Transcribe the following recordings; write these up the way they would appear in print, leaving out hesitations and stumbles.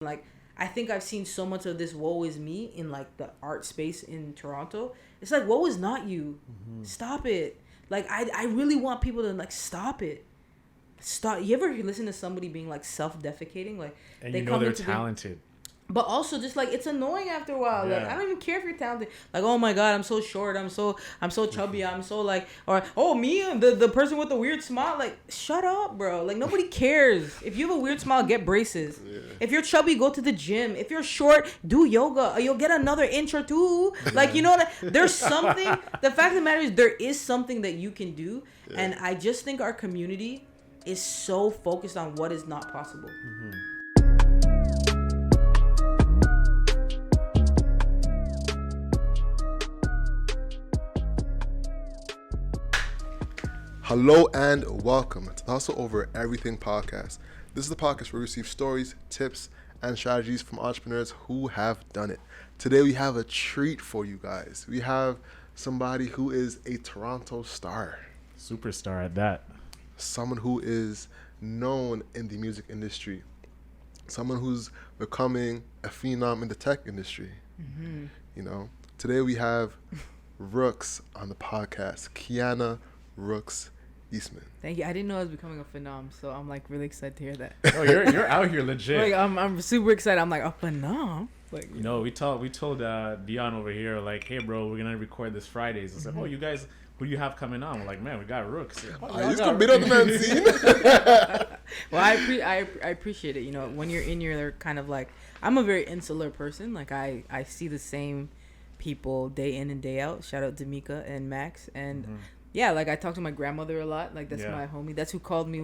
Like, I think I've seen so much of this woe is me in like the art space in Toronto. It's like, woe is not you. Stop it. Like, I really want people to like stop it. Stop. You ever listen to somebody being like self-defecating? Like, and they they're talented. But also just like, it's annoying after a while. Yeah. Like, I don't even care if you're talented. Like, oh my God, I'm so short. I'm so chubby. I'm so like, or, oh, me, the person with the weird smile. Like, shut up, bro. Like, nobody cares. If you have a weird smile, get braces. Yeah. If you're chubby, go to the gym. If you're short, do yoga. You'll get another inch or two. Like, you know what? There's something. The fact of the matter is there is something that you can do. Yeah. And I just think our community is so focused on what is not possible. Hello and welcome to the Hustle Over Everything podcast. This is the podcast where we receive stories, tips, and strategies from entrepreneurs who have done it. Today we have a treat for you guys. We have somebody who is a Toronto star. Superstar at that. Someone who is known in the music industry. Someone who's becoming a phenom in the tech industry. Mm-hmm. You know, today we have Rookz on the podcast. Kiana Rookz Eastmond. Thank you. I didn't know I was becoming a phenom, so I'm like really excited to hear that. Oh, you're out here legit. Like I'm super excited. I'm like, a phenom. Like, you know, we told Dion over here, like, hey bro, we're gonna record this Fridays. It's like, oh, you guys, who do you have coming on? We're like, man, we got Rookz. You can beat on the man scene. Well, I appreciate it. You know, when you're in your kind of like, I'm a very insular person. Like I see the same people day in and day out. Shout out to Mika and Max and. Mm-hmm. Yeah, like I talk to my grandmother a lot. Like that's my homie. That's who called me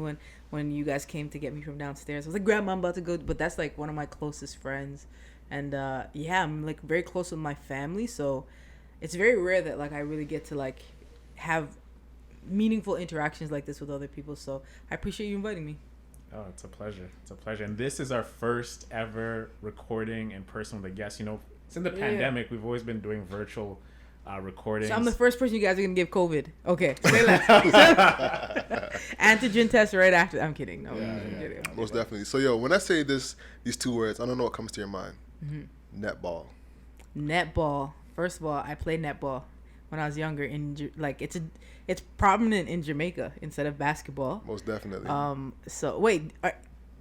when you guys came to get me from downstairs. I was like, Grandma, I'm about to go. But that's like one of my closest friends. And I'm like very close with my family. So it's very rare that like I really get to like have meaningful interactions like this with other people. So I appreciate you inviting me. Oh, it's a pleasure. It's a pleasure. And this is our first ever recording in person with a guest. You know, since the pandemic, we've always been doing virtual recordings. So I'm the first person you guys are gonna give COVID. Okay. Antigen test right after. I'm kidding. No, I'm kidding. Most definitely. So when I say these two words, I don't know what comes to your mind. Mm-hmm. Netball. Netball. First of all, I played netball when I was younger. It's prominent in Jamaica instead of basketball. Most definitely. So wait.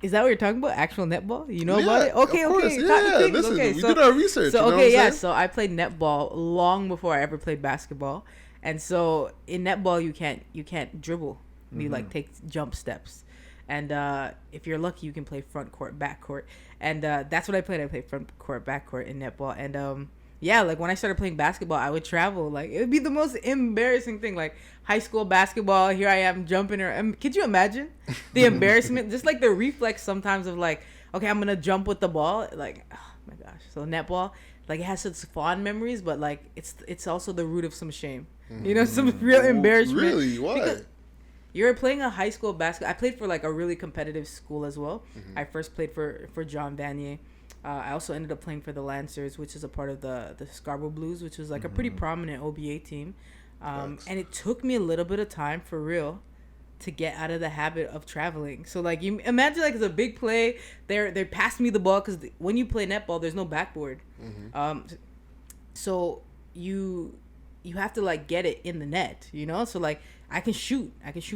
Is that what you're talking about? Actual netball? You know about it? Okay, of course, okay. Yeah, listen, we did our research. So, so I played netball long before I ever peyed basketball. And so in netball, you can't dribble. Mm-hmm. You like take jump steps. And if you're lucky, you can play front court, back court. And that's what I played. I played front court, back court in netball. And like when I started playing basketball, I would travel. Like it would be the most embarrassing thing. Like high school basketball, here I am jumping around. Could you imagine the embarrassment? Just like the reflex sometimes of like, okay, I'm gonna jump with the ball. Like, oh my gosh. So netball, like it has such fond memories, but like it's also the root of some shame. You know, some real embarrassment. Really? Why? Because you're playing a high school basketball. I played for like a really competitive school as well. Mm-hmm. I first played for John Vanier. I also ended up playing for the Lancers, which is a part of the Scarborough Blues, which was like a pretty prominent OBA team. And it took me a little bit of time for real to get out of the habit of traveling. So like you imagine like it's a big play. They passed me the ball because when you play netball, there's no backboard. Mm-hmm. So you have to like get it in the net, you know? So like I can shoot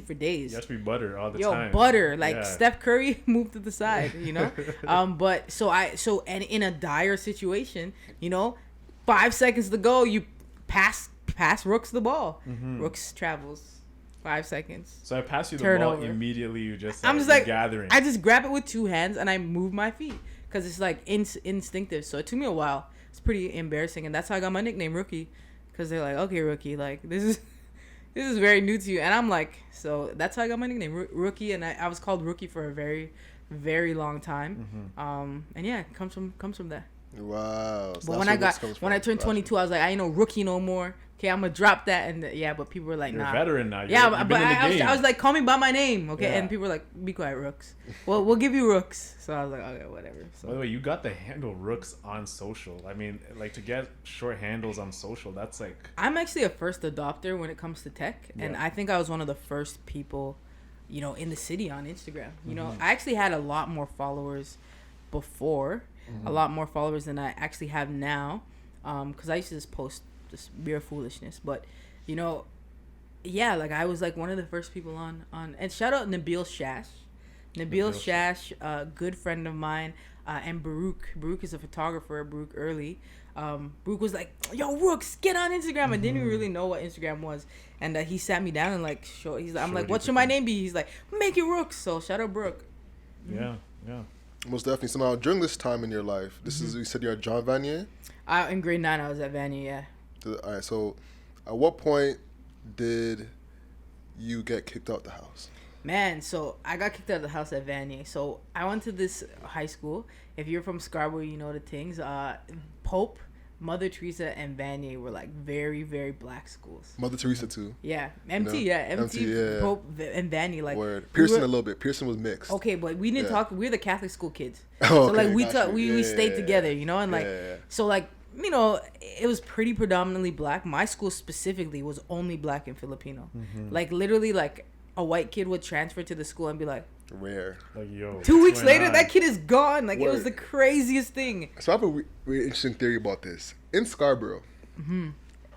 for days. You have to be butter all the time. Butter. Like Steph Curry moved to the side, you know? But and in a dire situation, you know, 5 seconds to go, you pass Rookz the ball. Mm-hmm. Rookz travels 5 seconds. So I pass you the ball immediately. You just I'm just like gathering. I just grab it with two hands and I move my feet because it's like instinctive. So it took me a while. It's pretty embarrassing, and that's how I got my nickname Rookie, because they're like, okay, Rookie, like this is very new to you, and I'm like, so that's how I got my nickname Rookie, and I was called Rookie for a very, very long time. Mm-hmm. And yeah, it comes from that. Wow. So but when I turned 22, I was like, I ain't no rookie no more. Okay, I'm gonna drop that, and but people were like, You're nah. a veteran now. I was like, call me by my name, okay? And people were like, be quiet, Rookz. Well, we'll give you Rookz. So I was like, okay, whatever. So. By the way, you got the handle Rookz on social. I mean, like to get short handles on social, that's like. I'm actually a first adopter when it comes to tech, and I think I was one of the first people, you know, in the city on Instagram. You know, I actually had a lot more followers before, a lot more followers than I actually have now, because I used to just post just mere foolishness. But you know, yeah, like I was like one of the first people on and shout out Nabil Shash, a good friend of mine, and Baruch is a photographer. Baruch Early. Baruch was like, "Yo, Rookz, get on Instagram." I didn't even really know what Instagram was, and he sat me down and like I'm like, "What should my name be?" He's like, "Make it Rookz." So shout out Baruch. Yeah. Most definitely. So now, during this time in your life, this is, you said you're at John Vanier? In grade 9, I was at Vanier, yeah. All right, so at what point did you get kicked out the house? Man, so I got kicked out of the house at Vanier. So I went to this high school. If you're from Scarborough, you know the things. Pope, Mother Teresa, and Vanier were like very, very black schools. Mother Teresa too. Yeah, MT, yeah. Pope, and Vanier. Like, word. Pearson a little bit. Pearson was mixed. Okay, but we didn't talk. We were the Catholic school kids. Oh, so like okay, we stayed together, you know, and like so like, you know, it was pretty predominantly black. My school specifically was only black and Filipino. Like literally, like a white kid would transfer to the school and be like, rare. Like, yo. 2 weeks later, that kid is gone. Like, Word. it was the craziest thing. So I have a really interesting theory about this. In Scarborough,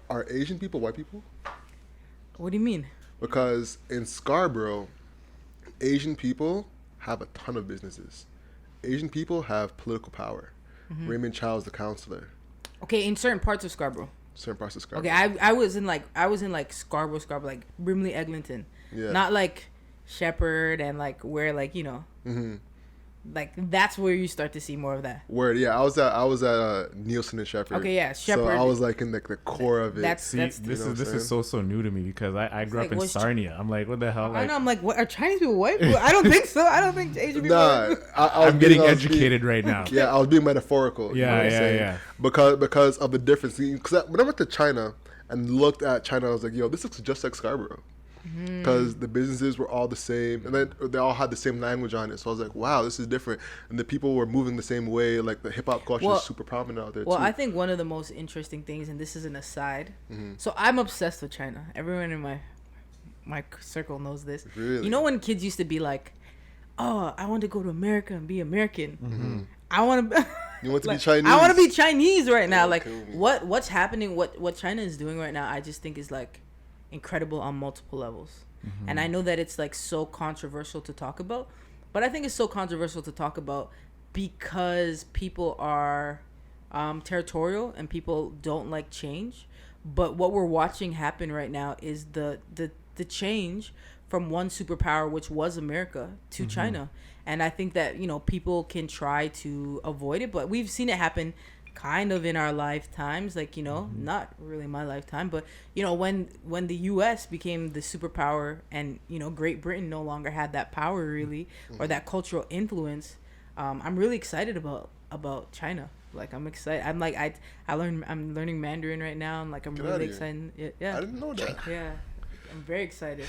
are Asian people white people? What do you mean? Because in Scarborough, Asian people have a ton of businesses. Asian people have political power. Raymond Chow's the counselor. Okay, in certain parts of Scarborough. Certain parts of Scarborough. Okay, I was in like Scarborough, like Brimley, Eglinton. Yeah. Not like Shepherd and like where like, you know. Like that's where you start to see more of that. Word, yeah. I was at Nielsen and Shepherd. Okay, yeah, Shepherd. So I was like in the core of it. This is so new to me because I grew up in Sarnia. I'm like, what the hell? I know. I'm like, what are Chinese people white people? I don't think so. I don't think Asian people. Nah, I'm getting educated right now. Yeah, I was being metaphorical. Yeah. Because of the difference. Because when I went to China and looked at China, I was like, yo, this looks just like Scarborough. Because the businesses were all the same, and then they all had the same language on it. So I was like, wow, this is different. And the people were moving the same way. Like the hip hop culture is super prominent out there too. I think one of the most interesting things, and this is an aside, so I'm obsessed with China. Everyone in my circle knows this. Really? You know when kids used to be like, oh, I want to go to America and be American. I want to you want to be Chinese? I want to be Chinese right now. Like what's happening, what China is doing right now, I just think is like incredible on multiple levels. And I know that it's like so controversial to talk about, but I think it's so controversial to talk about because people are territorial and people don't like change. But what we're watching happen right now is the change from one superpower, which was America, to China. And I think that, you know, people can try to avoid it, but we've seen it happen kind of in our lifetimes, like, you know, not really my lifetime, but, you know, when the US became the superpower and, you know, Great Britain no longer had that power really, or that cultural influence, I'm really excited about China. Like, I'm excited. I'm like, I'm learning Mandarin right now, and like, I'm really excited. Yeah. I didn't know that. Yeah. I'm very excited.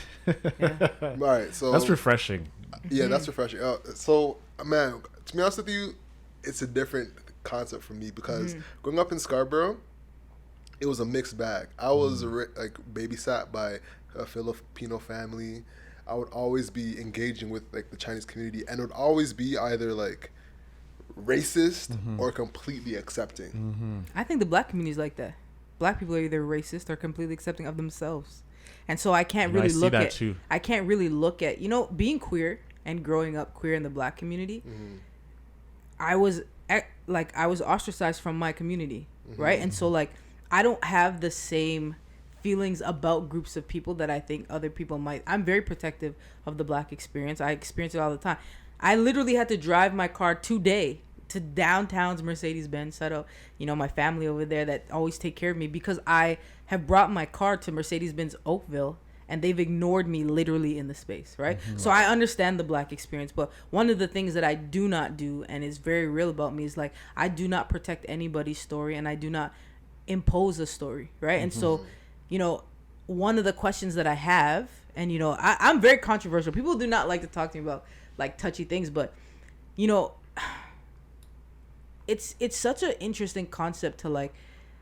Yeah. All right, so that's refreshing. Yeah, that's refreshing. So, man, to be honest with you, it's a different concept for me because growing up in Scarborough, it was a mixed bag. I was like babysat by a Filipino family. I would always be engaging with like the Chinese community, and it would always be either like racist or completely accepting. I think the black community is like that. Black people are either racist or completely accepting of themselves, and so I can't really look at. I can't really look at, you know, being queer and growing up queer in the black community. I was ostracized from my community, right? And so like I don't have the same feelings about groups of people that I think other people might. I'm very protective of the black experience. I experience it all the time. I literally had to drive my car today to downtown's Mercedes-Benz. Shout out, you know, my family over there that always take care of me, because I have brought my car to Mercedes-Benz Oakville and they've ignored me literally in the space, right? So I understand the black experience, but one of the things that I do not do, and is very real about me, is like, I do not protect anybody's story and I do not impose a story, right? And so, you know, one of the questions that I have, and, you know, I'm very controversial. People do not like to talk to me about like touchy things, but, you know, it's such an interesting concept to like,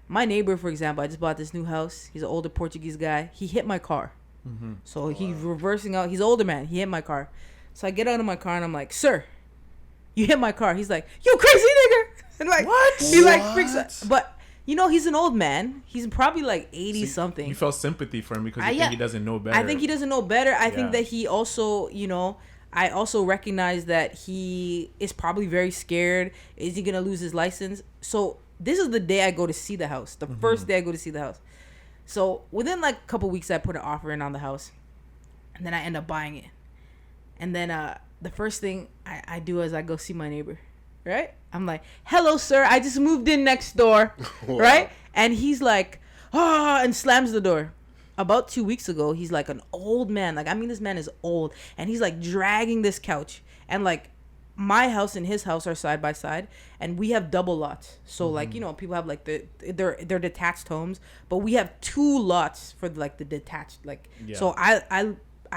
my neighbor, for example, I just bought this new house. He's an older Portuguese guy. He hit my car. So he's reversing out. He's an older man. He hit my car. So I get out of my car and I'm like, sir, you hit my car. He's like, you crazy nigga. And like, what? He like freaks out. But you know, he's an old man. He's probably like 80 something. You felt sympathy for him because you think he doesn't know better. I think he doesn't know better. I think that he also, you know, I also recognize that he is probably very scared. Is he gonna lose his license? So this is the day I go to see the house. The first day I go to see the house. So within like a couple weeks, I put an offer in on the house, and then I end up buying it. And then the first thing I do is I go see my neighbor, right? I'm like, hello, sir. I just moved in next door, right? And he's like, and slams the door. About 2 weeks ago, he's like an old man. Like, I mean, this man is old. And he's like dragging this couch. And like, my house and his house are side by side. And we have double lots. So like, you know, people have like they're detached homes. But we have 2 lots for like the detached. Like, so I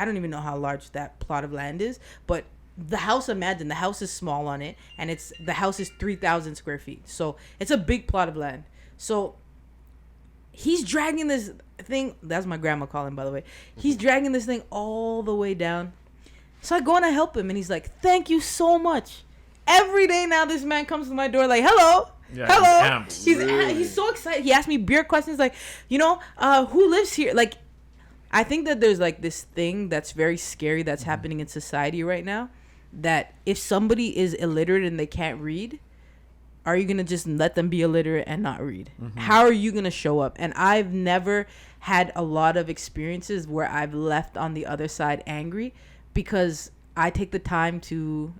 don't even know how large that plot of land is. But the house, imagine the house is small on it. And the house is 3,000 square feet. So it's a big plot of land. So he's dragging this thing. That's my grandma calling, by the way. He's dragging this thing all the way down. So I go and I help him, and he's like, thank you so much. Every day now, this man comes to my door like, hello. Hello. He's so excited. He asked me beer questions like, you know, who lives here? Like, I think that there's like this thing that's very scary that's happening in society right now, that if somebody is illiterate and they can't read, are you going to just let them be illiterate and not read? How are you going to show up? And I've never had a lot of experiences where I've left on the other side angry, because I take the time to,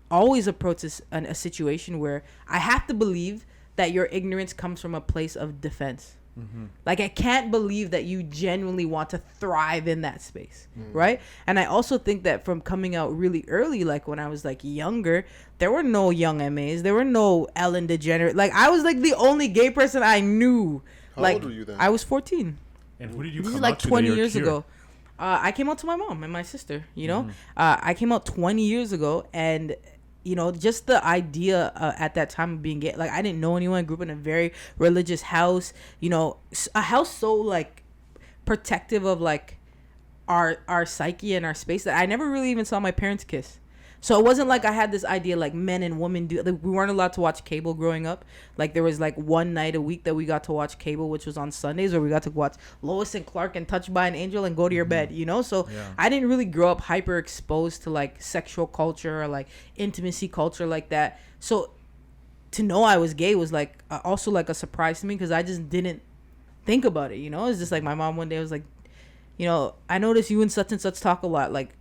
always approach a situation where I have to believe that your ignorance comes from a place of defense. Like, I can't believe that you genuinely want to thrive in that space, right? And I also think that from coming out really early, like when I was like younger, there were no young MAs, there were no Ellen DeGeneres. Like, I was like the only gay person I knew. How like, old were you then? I was 14. And who did you This come is like out to 20 that you're years queer? ago. I came out to my mom and my sister, you know. I came out 20 years ago, and you know, just the idea at that time of being gay, like, I didn't know anyone. I grew up in a very religious house, you know, a house so like protective of like our psyche and our space that I never really even saw my parents kiss. So it wasn't like I had this idea like men and women do. Like, we weren't allowed to watch cable growing up. Like, there was like one night a week that we got to watch cable, which was on Sundays, where we got to watch Lois and Clark and Touched by an Angel and go to your bed, you know? So I didn't really grow up hyper exposed to like sexual culture or like intimacy culture like that. So to know I was gay was like also like a surprise to me, because I just didn't think about it, you know? It's just like my mom one day was like, you know, I noticed you and such talk a lot. Like,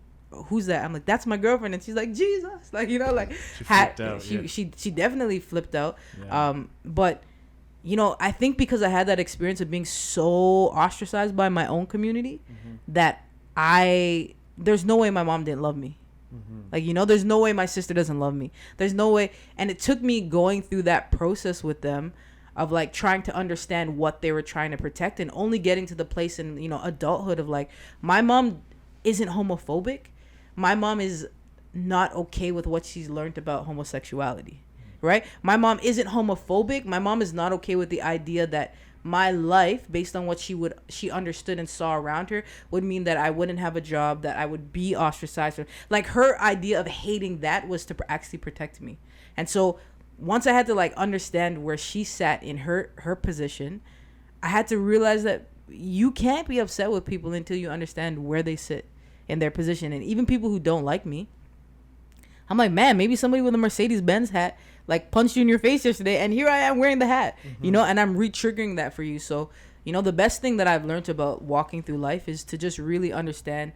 who's that? I'm like, that's my girlfriend. And she's like, Jesus. Like, you know, like she flipped out, she definitely flipped out. Yeah. But you know, I think because I had that experience of being so ostracized by my own community, that there's no way my mom didn't love me. Like, you know, there's no way my sister doesn't love me. There's no way. And it took me going through that process with them of like trying to understand what they were trying to protect, and only getting to the place in, you know, adulthood of like, my mom isn't homophobic. My mom is not okay with what she's learned about homosexuality, right? My mom isn't homophobic. My mom is not okay with the idea that my life, based on what she understood and saw around her, would mean that I wouldn't have a job, that I would be ostracized. Like, her idea of hating that was to actually protect me. And so once I had to like understand where she sat in her position, I had to realize that you can't be upset with people until you understand where they sit in their position. And even people who don't like me, I'm like, man, maybe somebody with a Mercedes-Benz hat like punched you in your face yesterday, and here I am wearing the hat, you know, and I'm re-triggering that for you. So, you know, the best thing that I've learned about walking through life is to just really understand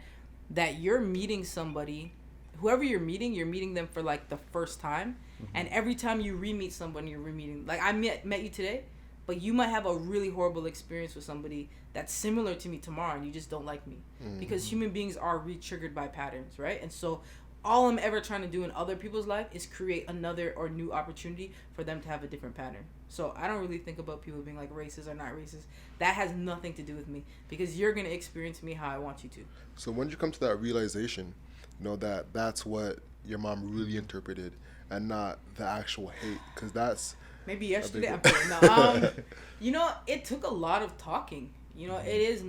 that you're meeting somebody, whoever you're meeting them for like the first time. And every time you re-meet someone, you're re-meeting. Like, I met you today, but you might have a really horrible experience with somebody that's similar to me tomorrow, and you just don't like me. Because human beings are re-triggered by patterns, right? And so all I'm ever trying to do in other people's life is create another or new opportunity for them to have a different pattern. So I don't really think about people being like racist or not racist. That has nothing to do with me, because you're going to experience me how I want you to. So when did you come to that realization, you know, that that's what your mom really interpreted and not the actual hate? Because that's... Maybe yesterday. I'm kidding. No, you know, it took a lot of talking. You know, it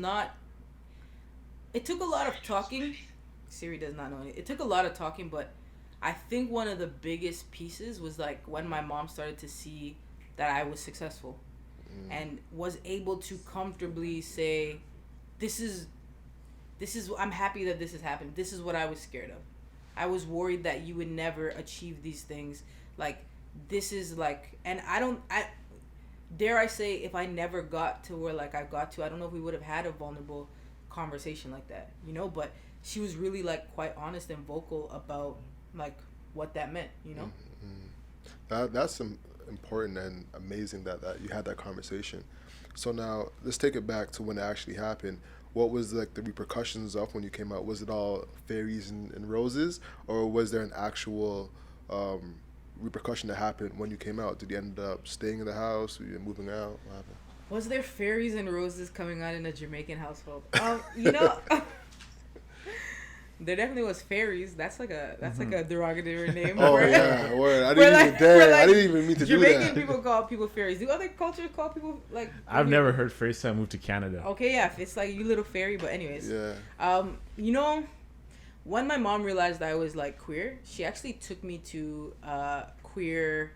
took a lot of talking. Siri does not know it. It took a lot of talking, but I think one of the biggest pieces was like when my mom started to see that I was successful and was able to comfortably say, this is I'm happy that this has happened. This is what I was scared of. I was worried that you would never achieve these things. Like, this is like, and I dare I say, if I never got to where like I got to, I don't know if we would have had a vulnerable conversation like that, you know, but she was really like quite honest and vocal about like what that meant, you know. That's important and amazing that you had that conversation. So now let's take it back to when it actually happened. What was like the repercussions of when you came out? Was it all fairies and roses, or was there an actual repercussion that happened when you came out? Did you end up staying in the house? Were you moving out? What happened? Was there fairies and roses coming out in a Jamaican household? You know, there definitely was fairies. That's like a derogatory name. Oh yeah, word. I didn't even mean to do that. Jamaican people call people fairies. Do other cultures call people like? I've never heard fairies till I moved to Canada. Okay, yeah, it's like you little fairy. But anyways, yeah. You know, when my mom realized I was like queer, she actually took me to queer,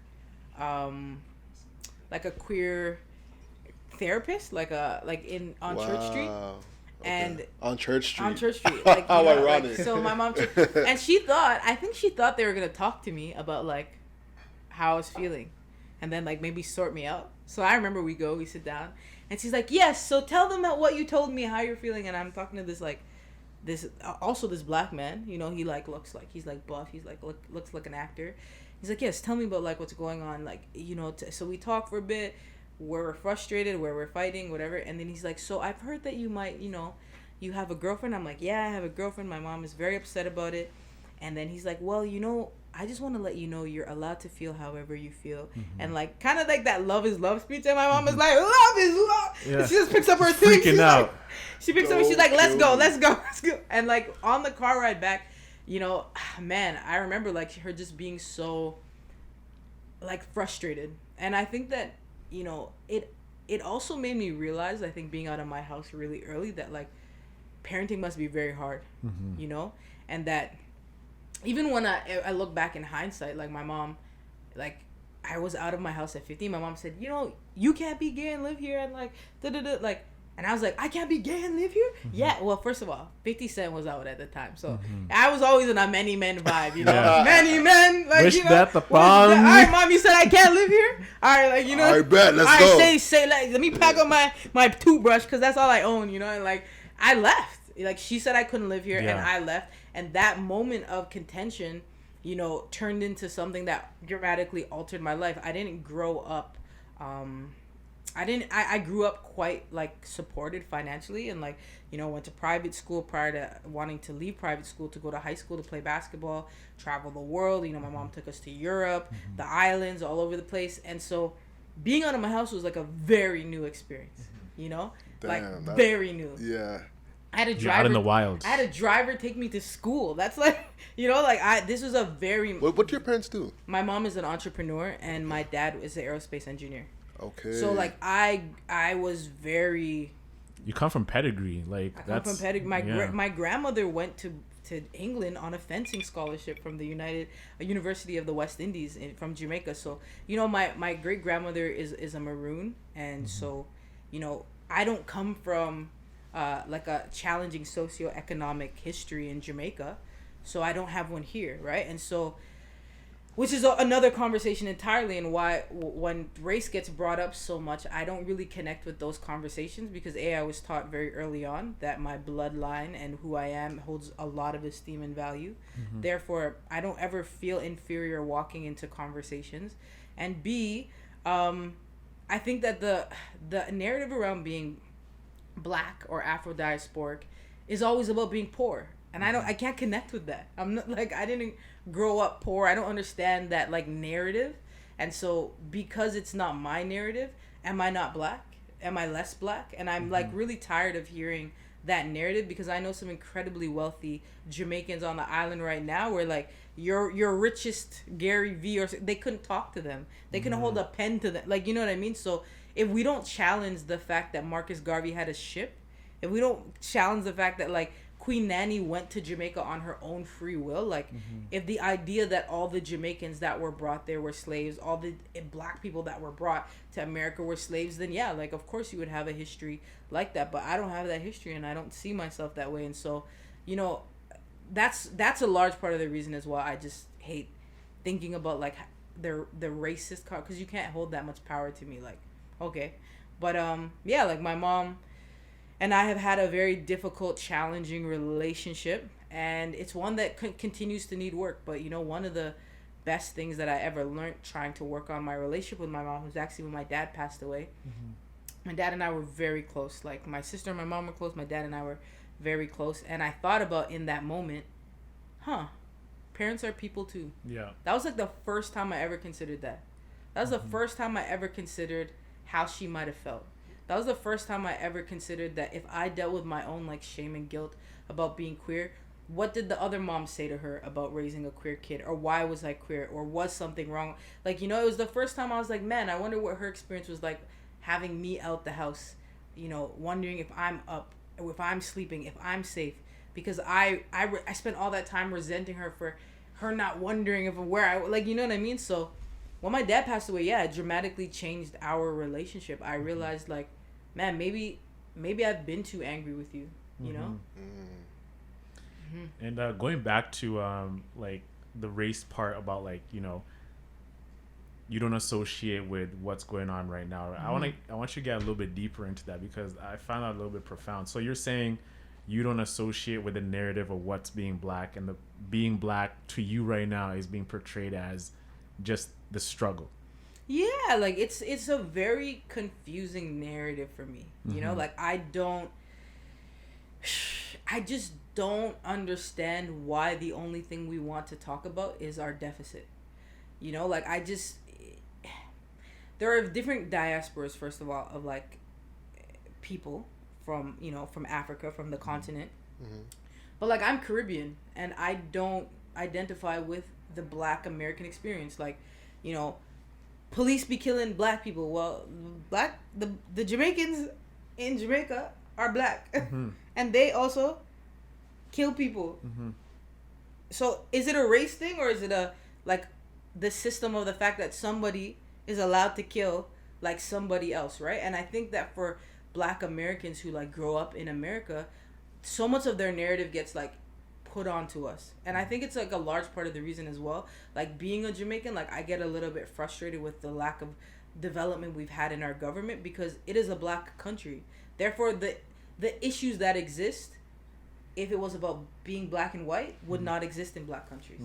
like a queer therapist, on Church Street. Okay. And on Church Street, like, how know, ironic. Like, so my mom and I think she thought they were gonna talk to me about like how I was feeling, and then like maybe sort me out. So I remember we sit down, and she's like, yes, so tell them what you told me, how you're feeling. And I'm talking to this this black man, you know, he like looks like he's like buff, he's like looks like an actor. He's like, yes, tell me about like what's going on, like, you know. So we talk for a bit, where we're frustrated, where we're fighting, whatever. And then he's like, so I've heard that you might, you know, you have a girlfriend. I'm like, yeah, I have a girlfriend. My mom is very upset about it. And then he's like, well, you know, I just want to let you know you're allowed to feel however you feel. And like kind of like that love is love speech. And my mom is like, love is love. Yeah. And she just picks up her thing. She's out. Like, she picks up and she's like, let's go. And like on the car ride back, you know, man, I remember like her just being so like frustrated. And I think that, you know, it also made me realize, I think being out of my house really early, that like parenting must be very hard, you know, and that even when I look back in hindsight, like my mom, like I was out of my house at 15. My mom said, you know, you can't be gay and live here, and like like, and I was like, I can't be gay and live here? Yeah, well, first of all, 50 Cent was out at the time, so I was always in a many men vibe, you know. Yeah. Many men, like, wish you know, that the bomb. All right, mom, you said I can't live here? All right, like, you know. All right, bet, let's go. Say, like, let me pack up my toothbrush, because that's all I own, you know, and like, I left. Like, she said I couldn't live here, and I left, and that moment of contention, you know, turned into something that dramatically altered my life. I didn't grow up, I grew up quite like supported financially, and like, you know, went to private school prior to wanting to leave private school to go to high school to play basketball, travel the world. You know, my mom took us to Europe, the islands, all over the place. And so being out of my house was like a very new experience, you know. Damn, like very new. Yeah. I had a driver out in the wilds. I had a driver take me to school. That's like, you know, like this was a very. What do your parents do? My mom is an entrepreneur, and my dad is an aerospace engineer. Okay. So like I was very. You come from pedigree, like I come from pedigree. My grandmother went to England on a fencing scholarship from the University of the West Indies from Jamaica. So you know, my great grandmother is a Maroon, and so, you know, I don't come from like a challenging socioeconomic history in Jamaica, so I don't have one here, right? And so, which is another conversation entirely, and why when race gets brought up so much, I don't really connect with those conversations, because I was taught very early on that my bloodline and who I am holds a lot of esteem and value. Therefore, I don't ever feel inferior walking into conversations. And B, I think that the narrative around being Black or Afro-diasporic is always about being poor, and I can't connect with that. I'm not like, I didn't grow up poor. I don't understand that like narrative, and so because it's not my narrative, am I not Black? Am I less Black? And I'm like really tired of hearing that narrative, because I know some incredibly wealthy Jamaicans on the island right now where like your richest Gary V, or they couldn't talk to them, they couldn't hold a pen to them, like, you know what I mean? So if we don't challenge the fact that Marcus Garvey had a ship, if we don't challenge the fact that like Queen Nanny went to Jamaica on her own free will, like if the idea that all the Jamaicans that were brought there were slaves, all the black people that were brought to America were slaves, then yeah, like of course you would have a history like that. But I don't have that history, and I don't see myself that way. And so, you know, that's a large part of the reason as well. I just hate thinking about like the racist card, because you can't hold that much power to me. Like, okay, but yeah, like my mom and I have had a very difficult, challenging relationship, and it's one that continues to need work. But, you know, one of the best things that I ever learned trying to work on my relationship with my mom was actually when my dad passed away. My dad and I were very close. Like, my sister and my mom were close. My dad and I were very close. And I thought about in that moment, parents are people too. Yeah. That was like the first time I ever considered that. That was the first time I ever considered how she might have felt. That was the first time I ever considered that if I dealt with my own like shame and guilt about being queer, what did the other mom say to her about raising a queer kid? Or why was I queer? Or was something wrong? Like, you know, it was the first time I was like, man, I wonder what her experience was like having me out the house, you know, wondering if I'm up, or if I'm sleeping, if I'm safe. Because I spent all that time resenting her for her not wondering if where I, like, you know what I mean? So when my dad passed away, yeah, it dramatically changed our relationship. I realized, like, man, maybe I've been too angry with you, you know? And going back to like the race part about, like, you know, you don't associate with what's going on right now. I want you to get a little bit deeper into that, because I found that a little bit profound. So you're saying you don't associate with the narrative of what's being black, and the being black to you right now is being portrayed as just the struggle. Yeah, like it's a very confusing narrative for me. You know, like I just don't understand why the only thing we want to talk about is our deficit. You know, like there are different diasporas, first of all, of like people from, you know, from Africa, from the continent. But like I'm Caribbean, and I don't identify with the black American experience. Like, you know, police be killing black people. Well, the Jamaicans in Jamaica are black, and they also kill people. So is it a race thing, or is it a like the system of the fact that somebody is allowed to kill like somebody else, right? And I think that for black Americans who like grow up in America, so much of their narrative gets like put onto us. And I think it's like a large part of the reason as well. Like being a Jamaican, like I get a little bit frustrated with the lack of development we've had in our government, because it is a black country. Therefore, the issues that exist, if it was about being black and white, would not exist in black countries.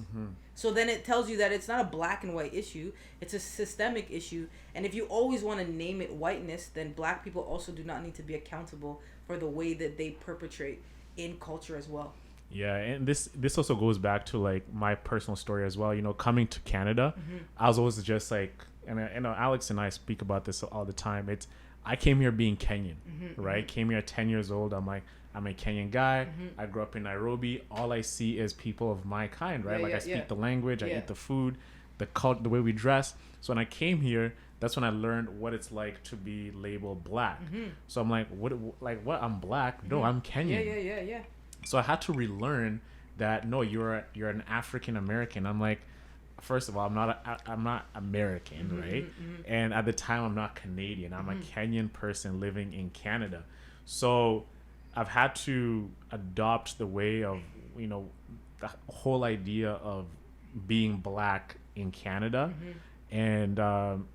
So then it tells you that it's not a black and white issue, it's a systemic issue. And if you always want to name it whiteness, then black people also do not need to be accountable for the way that they perpetrate in culture as well. Yeah, and this also goes back to like my personal story as well. You know, coming to Canada, I was always just like, and I know Alex and I speak about this all the time. I came here being Kenyan, right? Came here at 10 years old. I'm like, I'm a Kenyan guy. I grew up in Nairobi. All I see is people of my kind, right? I speak the language, I eat the food, the way we dress. So when I came here, that's when I learned what it's like to be labeled black. So I'm like, what? I'm black? No, I'm Kenyan. Yeah. So I had to relearn that no, you're an African American. I'm like, first of all, I'm not American, right? And at the time, I'm not Canadian. I'm a Kenyan person living in Canada. So I've had to adopt the way of, you know, the whole idea of being black in Canada. And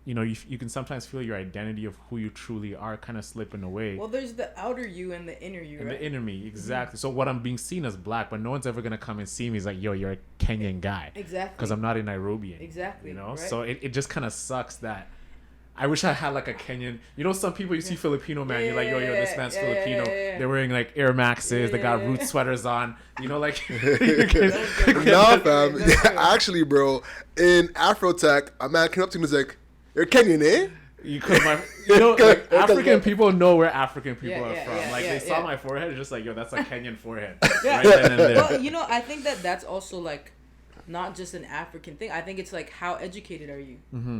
you know, you can sometimes feel your identity of who you truly are kind of slipping away. Well, there's the outer you and the inner you, and right? the inner me, exactly. So what I'm being seen as black, but no one's ever going to come and see me is like, yo, you're a Kenyan guy. Exactly. Because I'm not in Nairobi. Exactly. You know? Right? So it just kind of sucks that I wish I had like a Kenyan. You know, some people you see Filipino man, you're like, yo, this man's Filipino. They're wearing like Air Maxes. They got root sweaters on. You know, like. Nah, fam. Actually, bro, in Afrotech, a man came up to me and was like, "You're Kenyan, eh?" You know, like African people know where African people are from. Like they saw my forehead, it's just like, yo, that's a Kenyan forehead. Right then and there. Well, you know, I think that's also like not just an African thing. I think it's like, how educated are you?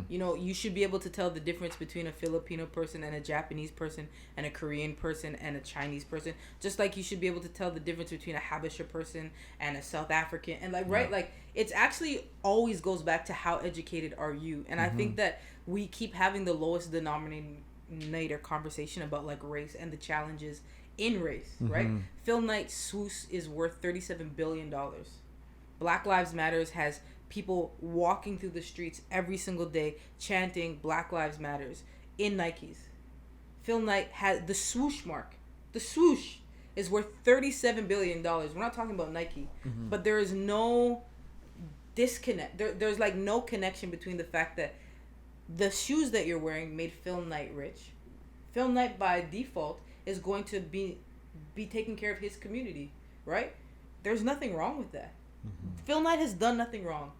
You know, you should be able to tell the difference between a Filipino person and a Japanese person and a Korean person and a Chinese person. Just like you should be able to tell the difference between a Habesha person and a South African. And like, right, like it's actually always goes back to how educated are you. And I think that we keep having the lowest denominator conversation about like race and the challenges in race, right? Phil Knight's Swoosh is worth $37 billion. Black Lives Matters has people walking through the streets every single day chanting Black Lives Matters in Nikes. Phil Knight has the swoosh mark. The swoosh is worth $37 billion. We're not talking about Nike, but there is no disconnect. There's like no connection between the fact that the shoes that you're wearing made Phil Knight rich. Phil Knight by default is going to be taking care of his community, right? There's nothing wrong with that. Phil Knight has done nothing wrong.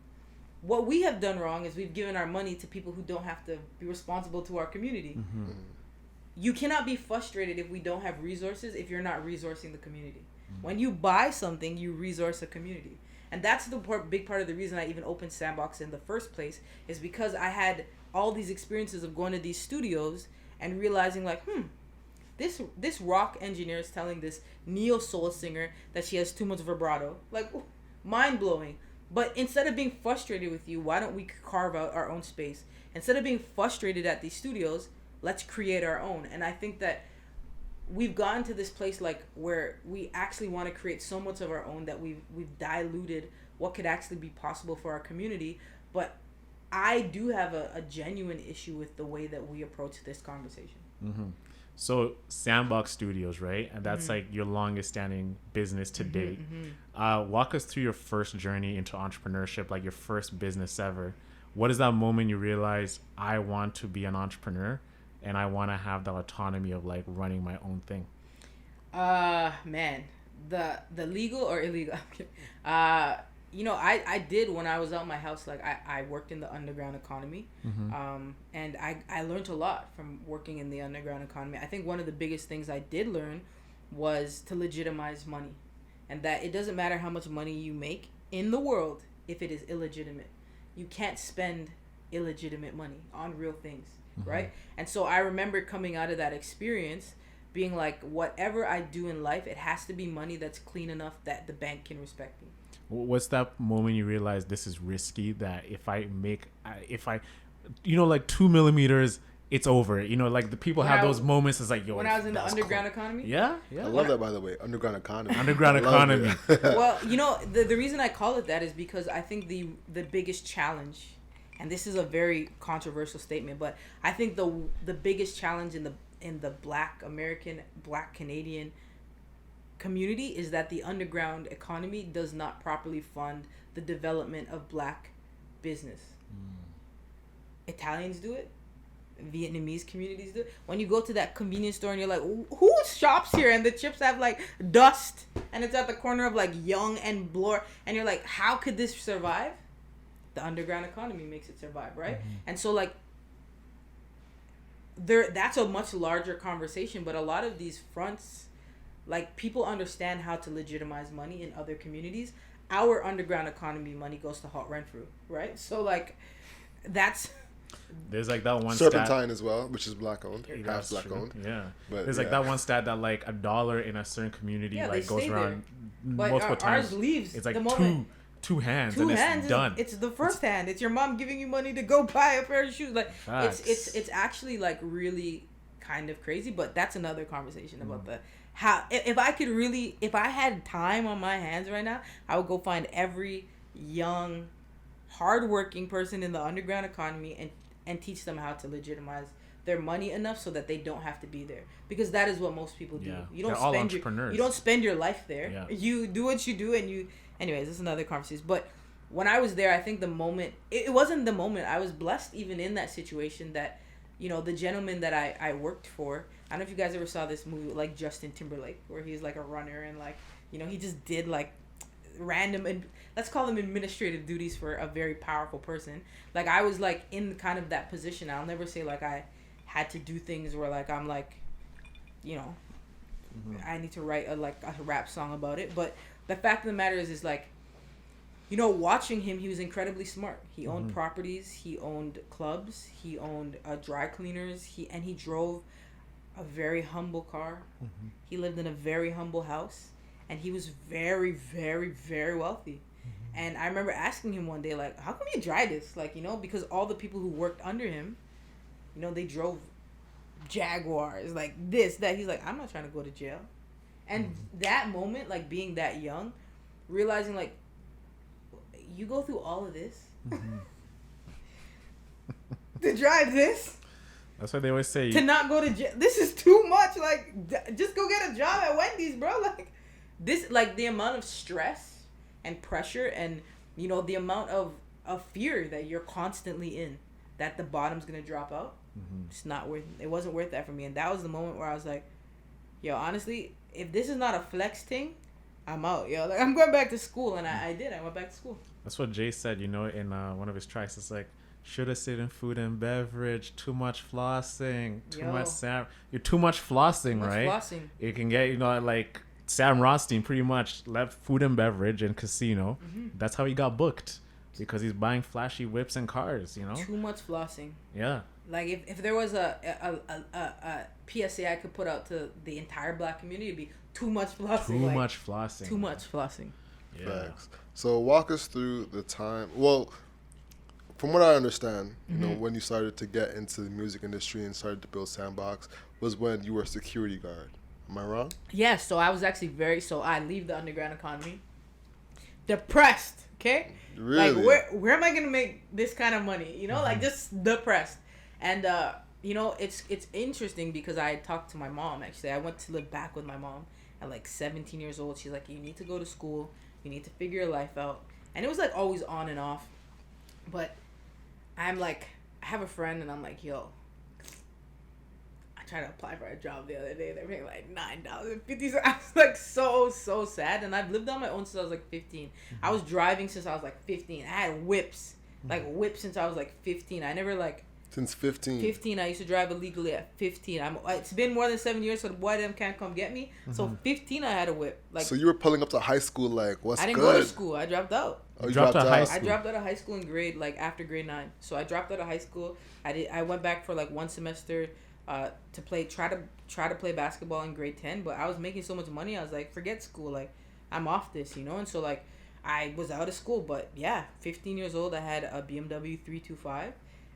What we have done wrong is we've given our money to people who don't have to be responsible to our community. You cannot be frustrated if we don't have resources if you're not resourcing the community. When you buy something, you resource a community. And that's the big part of the reason I even opened Sandbox in the first place, is because I had all these experiences of going to these studios and realizing like, this rock engineer is telling this neo soul singer that she has too much vibrato. Like, mind blowing. But instead of being frustrated with you, why don't we carve out our own space? Instead of being frustrated at these studios, let's create our own. And I think that we've gotten to this place like where we actually want to create so much of our own that we've diluted what could actually be possible for our community. But I do have a genuine issue with the way that we approach this conversation. So Sandbox Studios, right? And that's like your longest standing business to date. Walk us through your first journey into entrepreneurship, like your first business ever. What is that moment you realize, I want to be an entrepreneur and I want to have the autonomy of like running my own thing? Man, the legal or illegal? You know, I did when I was out of my house, like I worked in the underground economy. And I learned a lot from working in the underground economy. I think one of the biggest things I did learn was to legitimize money, and that it doesn't matter how much money you make in the world if it is illegitimate. You can't spend illegitimate money on real things, right? And so I remember coming out of that experience being like, whatever I do in life, it has to be money that's clean enough that the bank can respect me. What's that moment you realize this is risky, that if I you know, like 2 millimeters, it's over? You know, like the people have those moments. It's like, yo, when I was in the underground economy. Yeah. I love that, by the way. Underground economy. Well, you know, the reason I call it that is because I think the biggest challenge, and this is a very controversial statement, but I think the biggest challenge in the Black American, Black Canadian community is that the underground economy does not properly fund the development of Black business. Italians do it. Vietnamese communities do it. When you go to that convenience store and you're like, who shops here? And the chips have like dust and it's at the corner of like Young and Bloor, and you're like, how could this survive? The underground economy makes it survive, right? And so like that's a much larger conversation, but a lot of these fronts, like, people understand how to legitimize money in other communities. Our underground economy money goes to Hot Renfrew, right? So like there's like that one Serpentine stat as well, which is Black owned, half Black owned. Yeah, but there's like that one stat that like $1 in a certain community like goes around multiple times. Ours leaves. It's like the moment. two hands Two and hands it's done. It's the first hand. It's your mom giving you money to go buy a pair of shoes. Like Facts. it's actually like really kind of crazy, but that's another conversation about how if I had time on my hands right now, I would go find every young, hardworking person in the underground economy and teach them how to legitimize their money enough so that they don't have to be there, because that is what most people do. Yeah. You don't They're all entrepreneurs. you don't spend your life there. Yeah. You do what you do, and anyways, that's another conversation. But when I was there, I think the moment it wasn't the moment. I was blessed even in that situation that, you know, the gentleman that I worked for, I don't know if you guys ever saw this movie like Justin Timberlake, where he's like a runner and like, you know, he just did like random, and let's call them administrative duties for a very powerful person. Like I was like in kind of that position. I'll never say like I had to do things where like I'm like, you know, I need to write a rap song about it. But the fact of the matter is like you know, watching him, he was incredibly smart. He owned properties, he owned clubs, he owned dry cleaners, he drove a very humble car. He lived in a very humble house, and he was very, very, very wealthy. And I remember asking him one day, like, how come you drive this? Like, you know, because all the people who worked under him, you know, they drove Jaguars, like this, that. He's like, I'm not trying to go to jail. And that moment, like being that young, realizing like, you go through all of this to drive this. That's why they always say to not go to jail. This is too much. Like, just go get a job at Wendy's, bro. Like, this, like the amount of stress and pressure, and you know the amount of fear that you're constantly in, that the bottom's gonna drop out. It's not worth. It wasn't worth that for me. And that was the moment where I was like, yo, honestly, if this is not a flex thing, I'm out, yo. Like, I'm going back to school, and I did. I went back to school. That's what Jay said, you know, in one of his tracks. It's like, should have stayed in food and beverage. Too much flossing. You're too much flossing, right? Flossing. You can get, you know, like Sam Rothstein pretty much left food and beverage and casino. That's how he got booked, because he's buying flashy whips and cars, you know? Too much flossing. Yeah. Like, if there was a PSA I could put out to the entire black community, it'd be too much flossing. Too much flossing. Too much flossing. Yeah. Facts. So walk us through the time. Well, from what I understand, you know, when you started to get into the music industry and started to build Sandbox, was when you were a security guard. Am I wrong? Yeah, so I was actually I leave the underground economy depressed, okay? Really? Like, where am I going to make this kind of money? You know, like, just depressed. And, you know, it's interesting because I talked to my mom, actually. I went to live back with my mom at, like, 17 years old. She's like, you need to go to school. You need to figure your life out. And it was, like, always on and off. But I'm like, I have a friend, and I'm like, yo, I tried to apply for a job the other day. They're paying like $9.50. I was like so sad. And I've lived on my own since I was like 15. I was driving since I was like 15. I had whips, like whips since I was like 15. I never like. Since 15. 15, I used to drive illegally at 15. It's been more than 7 years, so the boy them can't come get me. So 15, I had a whip. Like, so you were pulling up to high school like, what's good? I didn't go to school. I dropped out. Oh, you dropped out of high school. I dropped out of high school in after grade 9. So I dropped out of high school. I went back for like one semester to try to play basketball in grade 10, but I was making so much money. I was like, forget school. Like, I'm off this, you know? And so like I was out of school, but yeah, 15 years old, I had a BMW 325,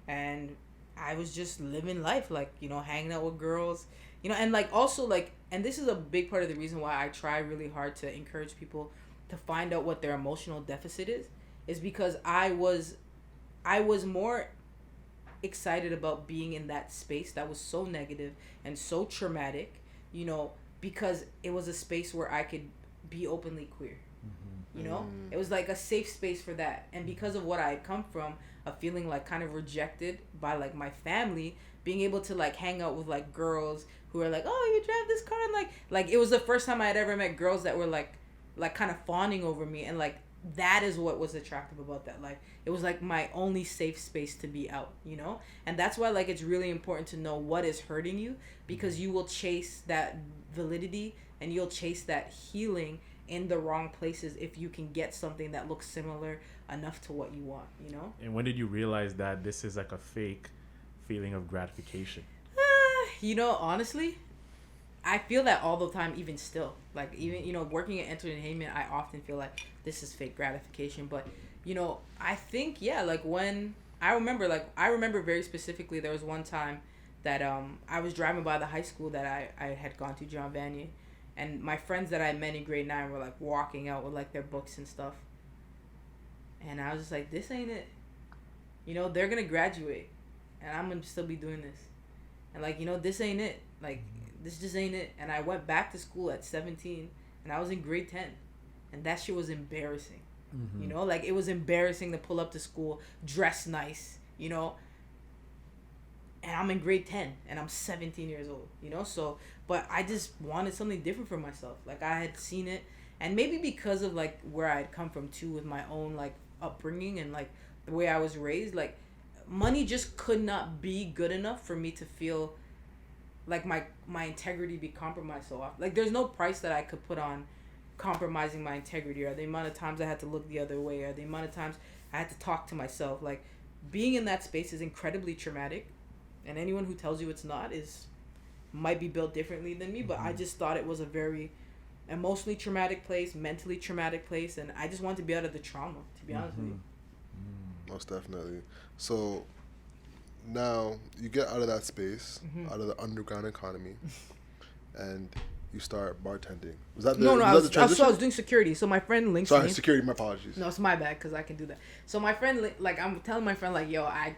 and I was just living life, like, you know, hanging out with girls, you know, and like also like, and this is a big part of the reason why I try really hard to encourage people to find out what their emotional deficit is because I was more excited about being in that space that was so negative and so traumatic, you know, because it was a space where I could be openly queer. You know, it was like a safe space for that. And because of what I had come from, of feeling like kind of rejected by like my family, being able to like hang out with like girls who are like, oh, you drive this car, and like it was the first time I had ever met girls that were like kind of fawning over me, and like that is what was attractive about that. Like, it was like my only safe space to be out, you know? And that's why like it's really important to know what is hurting you, because you will chase that validity and you'll chase that healing in the wrong places if you can get something that looks similar enough to what you want, you know? And when did you realize that this is like a fake feeling of gratification? You know, honestly, I feel that all the time, even still. Like, even, you know, working in entertainment, I often feel like this is fake gratification. But, you know, I think, yeah, like when I remember very specifically, there was one time that I was driving by the high school that I had gone to, John Vanier. And my friends that I met in grade 9 were like walking out with like their books and stuff. And I was just like, this ain't it. You know, they're going to graduate and I'm going to still be doing this. And like, you know, this ain't it. Like, this just ain't it. And I went back to school at 17 and I was in grade 10. And that shit was embarrassing. You know, like, it was embarrassing to pull up to school, dress nice, you know. And I'm in grade 10 and I'm 17 years old, you know? So, but I just wanted something different for myself. Like, I had seen it, and maybe because of like where I had come from too, with my own like upbringing and like the way I was raised, like money just could not be good enough for me to feel like my integrity be compromised so often. Like, there's no price that I could put on compromising my integrity, or the amount of times I had to look the other way, or the amount of times I had to talk to myself. Like, being in that space is incredibly traumatic, and anyone who tells you it's not might be built differently than me. But I just thought it was a very emotionally traumatic place, mentally traumatic place, and I just wanted to be out of the trauma, to be honest with you. Most definitely. So now you get out of that space, out of the underground economy, and you start bartending. Was that the I was transition? doing security. So my friend links me. Sorry, security. My apologies. No, it's my bad, because I can do that. So my friend, like, I'm telling my friend, like, yo, I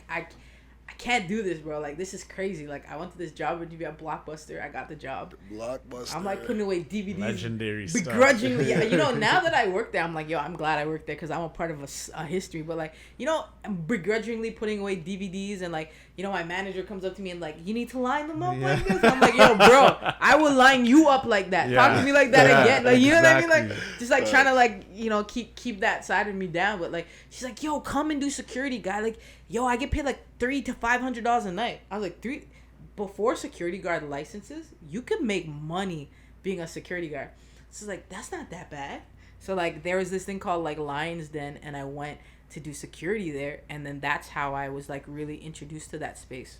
can't do this, bro. Like, this is crazy. Like, I went to this job interview at Blockbuster. I got the job. Blockbuster. I'm like putting away DVDs. Legendary begrudgingly. stuff. You know, now that I work there, I'm like, yo, I'm glad I worked there because I'm a part of a history. But, like, you know, I'm begrudgingly putting away DVDs, and, like, you know, my manager comes up to me and, like, you need to line them up like this. I'm like, yo, bro, I will line you up like that. Talk to me like that again. Like, you know what I mean? Like, just, like, trying to, like, you know, keep that side of me down. But, like, she's like, yo, come and do security, guy. Like, yo, I get paid like $300 to $500 a night. I was like, before security guard licenses, you could make money being a security guard. So, like, that's not that bad. So, like, there was this thing called, like, Lion's Den, and I went to do security there, and then that's how I was, like, really introduced to that space.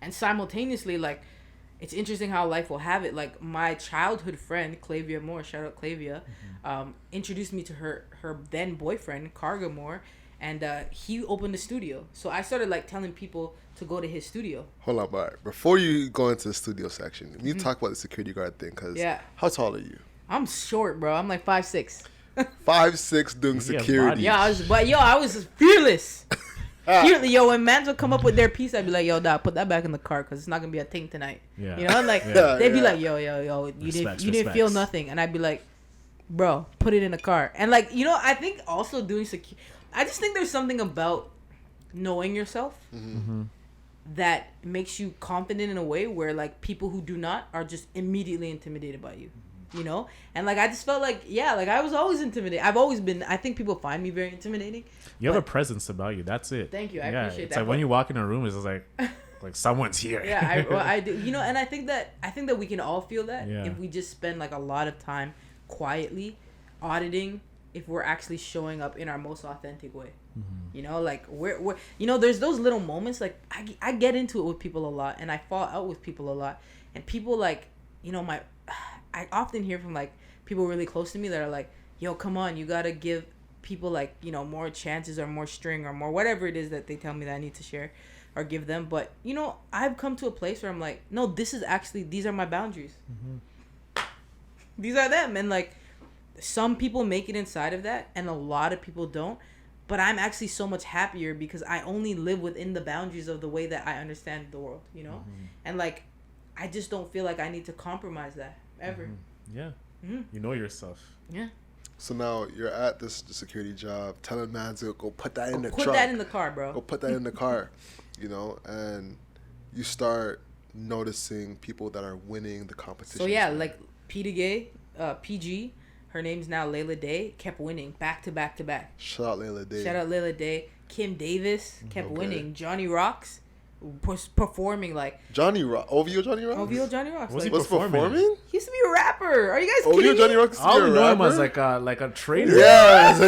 And simultaneously, like, it's interesting how life will have it. Like, my childhood friend, Clavia Moore, shout out Clavia, introduced me to her then boyfriend, Karga Moore, and he opened a studio. So I started, like, telling people to go to his studio. Hold on, but before you go into the studio section, you talk about the security guard thing, because how tall are you? I'm short, bro. I'm like 5'6". 5'6", doing security. Yeah, I was fearless. Yo, when mans would come up with their piece, I'd be like, yo, dog, put that back in the car, because it's not gonna be a thing tonight. Yeah. You know, like, they'd be like, yo, you didn't feel nothing, and I'd be like, bro, put it in the car. And, like, you know, I think also doing security, I just think there's something about knowing yourself that makes you confident in a way where, like, people who do not are just immediately intimidated by you. You know? And, like, I just felt like, like, I was always intimidated. I've always been, I think people find me very intimidating. You have a presence about you. That's it. Thank you. I appreciate that. It's like when you walk in a room, it's just like someone's here. Yeah, I do. You know, and I think that we can all feel that if we just spend, like, a lot of time quietly auditing if we're actually showing up in our most authentic way. You know, like, we're you know, there's those little moments, like, I get into it with people a lot, and I fall out with people a lot, and people, like, you know, I often hear from, like, people really close to me that are like, yo, come on, you gotta give people, like, you know, more chances or more string or more whatever it is that they tell me that I need to share or give them. But, you know, I've come to a place where I'm like, no, these are my boundaries. These are them. And, like, some people make it inside of that, and a lot of people don't. But I'm actually so much happier because I only live within the boundaries of the way that I understand the world, you know? And, like, I just don't feel like I need to compromise that ever. You know yourself. So now you're at the security job, telling man to go put that in the truck. Put that in the car, bro. Go put that in the car, you know? And you start noticing people that are winning the competition. So, yeah, like, PG, her name's now Layla Day, kept winning back to back to back. Shout out Layla Day. Kim Davis kept winning. Johnny Rookz was performing, like, OVO Johnny Rookz. Was he was performing? He used to be a rapper. Are you guys OVO kidding Johnny me? Rookz. I only know him as like a trainer. Yeah, it's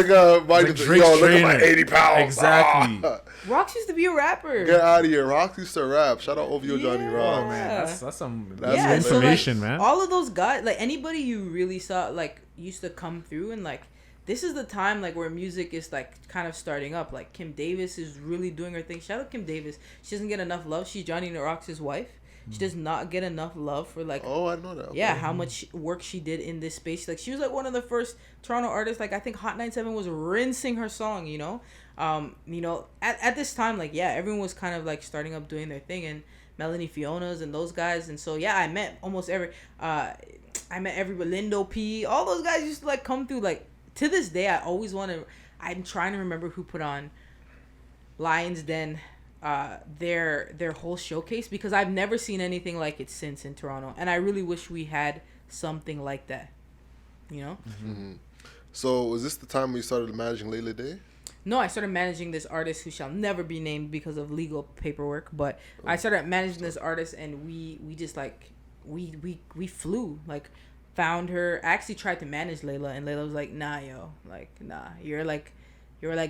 like Drake's look trainer. at my 80 pounds. Exactly. Rookz used to be a rapper. Get out of here. Rookz used to rap. Shout out OVO Johnny Rookz. Oh man, that's some That's information, so, like, man. All of those guys, like, anybody you really saw, like, used to come through, and, like, this is the time, like, where music is, like, kind of starting up. Like, Kim Davis is really doing her thing. Shout out Kim Davis. She doesn't get enough love. She's Johnny Rookz's wife. She does not get enough love for, like, oh, I know that. Okay. Yeah, how much work she did in this space. Like, she was, like, one of the first Toronto artists. Like, I think Hot 97 was rinsing her song, you know? You know, at this time, like, yeah, everyone was kind of, like, starting up doing their thing, and Melanie Fiona's and those guys. And so, yeah, I met every Lindo P. All those guys used to, like, come through. Like, to this day, I'm trying to remember who put on Lion's Den, their whole showcase, because I've never seen anything like it since in Toronto, and I really wish we had something like that, you know? So was this the time when you started managing Layla Day? No, I started managing this artist who shall never be named because of legal paperwork, but I started managing this artist, and we just, like, we flew. Like, found her. I actually tried to manage Layla, and Layla was like, nah, yo, like, nah, you're like